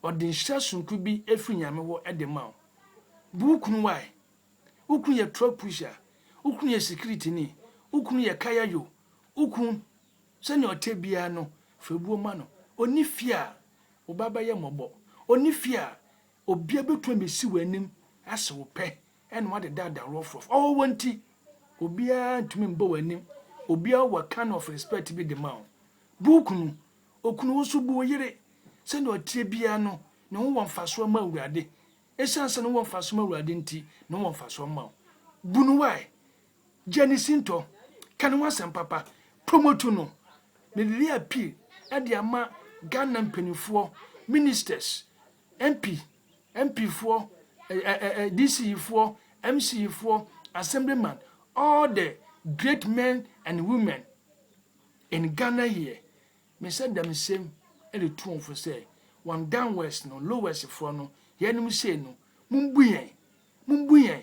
o de nhyɛsonku bi efi nyame wo edema bu ukun why ukun ye truck pusher ukun ye security ni ukun ye kaya yo ukun se ne otebia no febuo ma no oni fia obaba ye mobo oni fia obia betu amesi wanim ase wo pɛ ɛna wade dada rough wanti obia ntumi mbo wanim obia wa kind of respect bi de ma bukunu okunu wo so bu yire se ne otebia no ne ho wonfaso ma awurade esanse ne wonfaso ma awurade nti ne wonfaso ma bunu why jenisinto kan wasem papa promote no me dey appeal ade ama Ghana mpanifo ministers MP for DC for MC for assemblyman all the great men and women in Ghana here me said them same the two for say one down west no low west for no yenim say no mumbu yen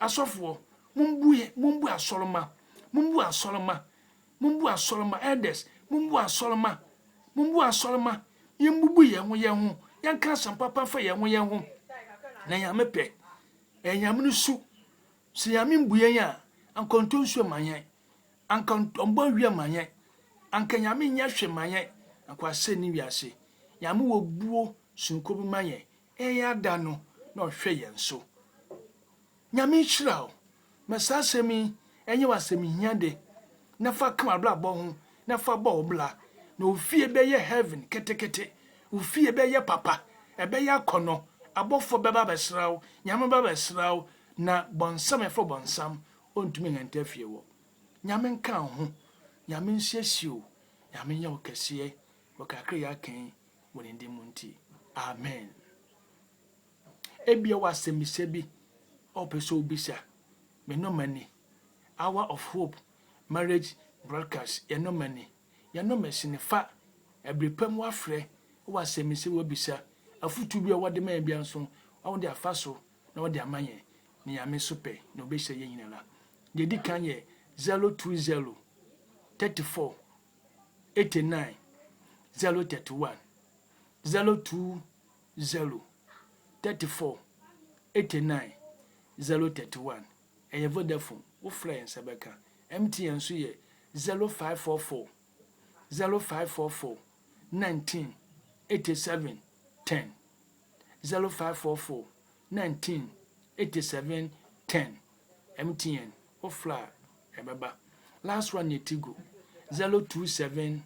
asofo mumbu asoloma elders mumbu asoloma yembubu ye ho yanka sampapa fa ye ho na yame pe enyame no su se yame mbuyen a ankonto nsu manyen ankonto mbo wi manyen anka yame nya hwe manyen akwase ni wiase yame wo buo sunko bi manyen eya da no na ohwe ye nso nyame hira o mesasemi enye wasemi hiade na fa kama bla bo ho na fa bo bla na ofie be ye heaven ketekete ofie be ye papa ebe ya kono abofo beba besrawo nyame beba besrawo na bonsam efo bonsam ontumi ngante fie wo nyame nka ho nyame nsiesio nyame nya okese wakakre ya kan woni ndimu nti amen ebia wasemise bi opeso obisa me no mani hour of hope marriage broadcast no mani ya no mesinifa ebrepam wafre wasemise wobisa afutu bi a wode man bia nso wode afaso na wode amanye ni ame super no be hye yin nyina de di kan ye 020 34 89 031 020 34 89 031 eye Vodafone wo fly nsabeka MTN so ye 0544 0544 19 87 10 0544 19 87 10 MTN wo fly ebeba last one ye Tigo 027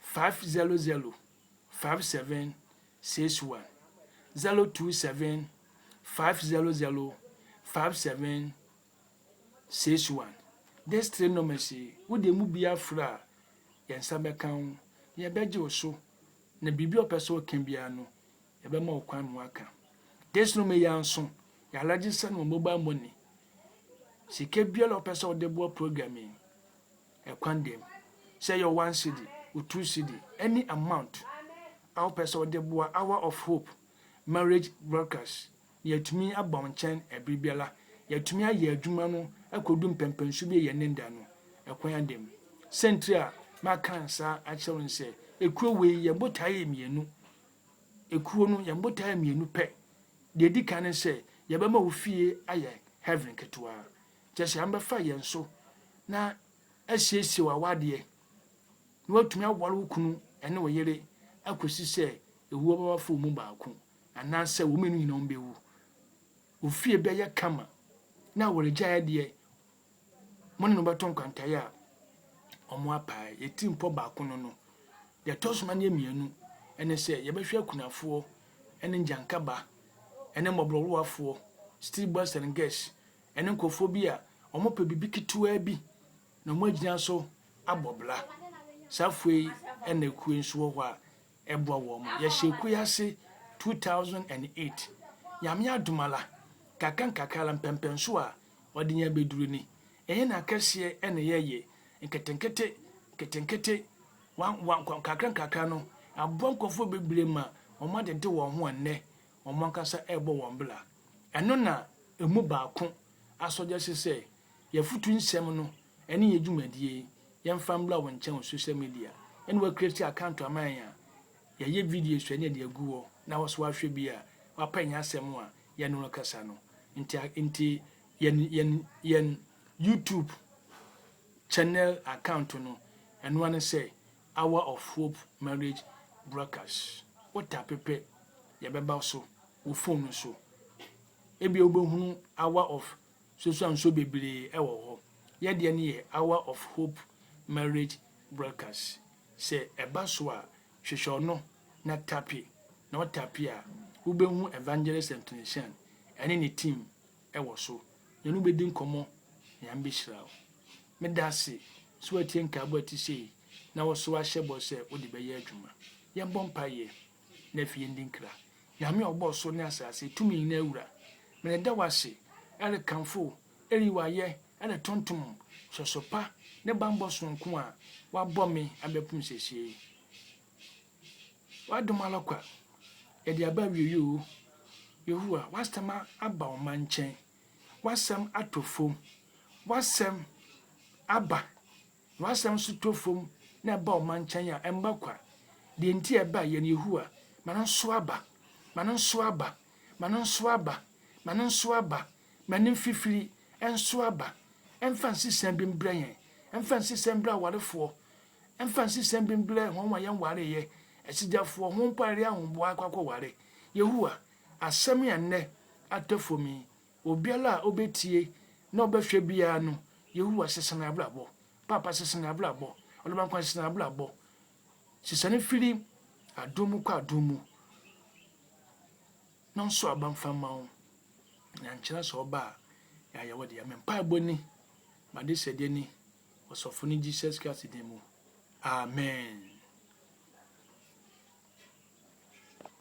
500 57 61 027 500 57 61 this three numbers wo de mu bia fra yensa bekan ye beje oso na bibi opeso kan bia no ye be ma okwan mu aka this number yanso ya register no mobile money sike bia lo opeso de bo programming e kwandem say your 1 cedi or 2 cedi any amount our person de bo hour of hope marriage broadcast yetumi abon chen ebribiala yetumi aye adwuma no akodum pempensu bi ye nenda no ekwan dem central makansa a chewen se ekuo we ye botaye mienu ekuo no ye botaye mienu pe de di kan se ye be ma ofie aye heaven ketwa jese amba fa ye nso na asiesie wa wade no atumi awore wukunu ene wo yere akosi se ewu baba fo mu baako ananse wo menu nyina ombewu ofie be ye kama na wore gya de mone no baton kwantaye a omo apae yetimpo baako no de tosoma ne mienu ene se ye behwe akunafo ene njankaba ene mobrowafo steel boys and gas ene nkofo bi a omo pe bibi kituwa bi na mo agina so abobla safwe ene ku enso ho a ebo wo mo ye hyeku yase 2008 yame adumala kakan kakala mpempenso a odinya beduru ni enye na kase ene yeye nketenkete wan kakran kakano abon kofo bebre ma omo de wo ho anne omo nkasa ebo wo mbla eno na emu baako asoja sese ye futu nsem no ene ye dwumadie ye mfa mbla wo nchen social media ene wa create account amanya ye video so ene de aguwo na wo so ahwe bi a wapanya asem a ye no kasa no nti yen YouTube channel account no eno ane say Hour of Hope Marriage Broadcast what tapepe ye beba so wo phone so ebi obohunu Hour of so bebre ewo ho ye de ne ye Hour of Hope Marriage Broadcast say eba so a hwehwe no na tapi na otapi a wo behu Evangelist International ene ne team ewo so ye no bedi nkomo ya mbishira medase so atie nkabo atise na wo so ahye bo se wo de beye adwuma ye bompa ye na fie ndinkra ya me obo so ne asase tumi na awura me da wase ele kanfo eri waye ele tontom sosopa ne bambo sonko a wa bomi abepum sese wa domala kwa e de aba wiyo Yehuwa wastama aba o manchen wasam atofom wasam aba wasam sutofom na ba o manchen ya emba kwa de nti eba ye Yehuwa mananso aba manin fifiri enso aba emfansi sembi mbrenye emfansi sembra warefo emfansi sembi mbre hon wa yan ware ye esidafo hon pare ahonbo akwakọ ware Yehuwa asem ya nne atofomi obiala obetie na obehwe bia no Yehuwa sesana ablabo papa sesana ablabo olobankwa sesana ablabo sesane firi adomu kwa adomu nonso abamfama o na nkyera so ba ya yewode ya mempa boni made sedeni osofo ni Jesus Christ demu amen.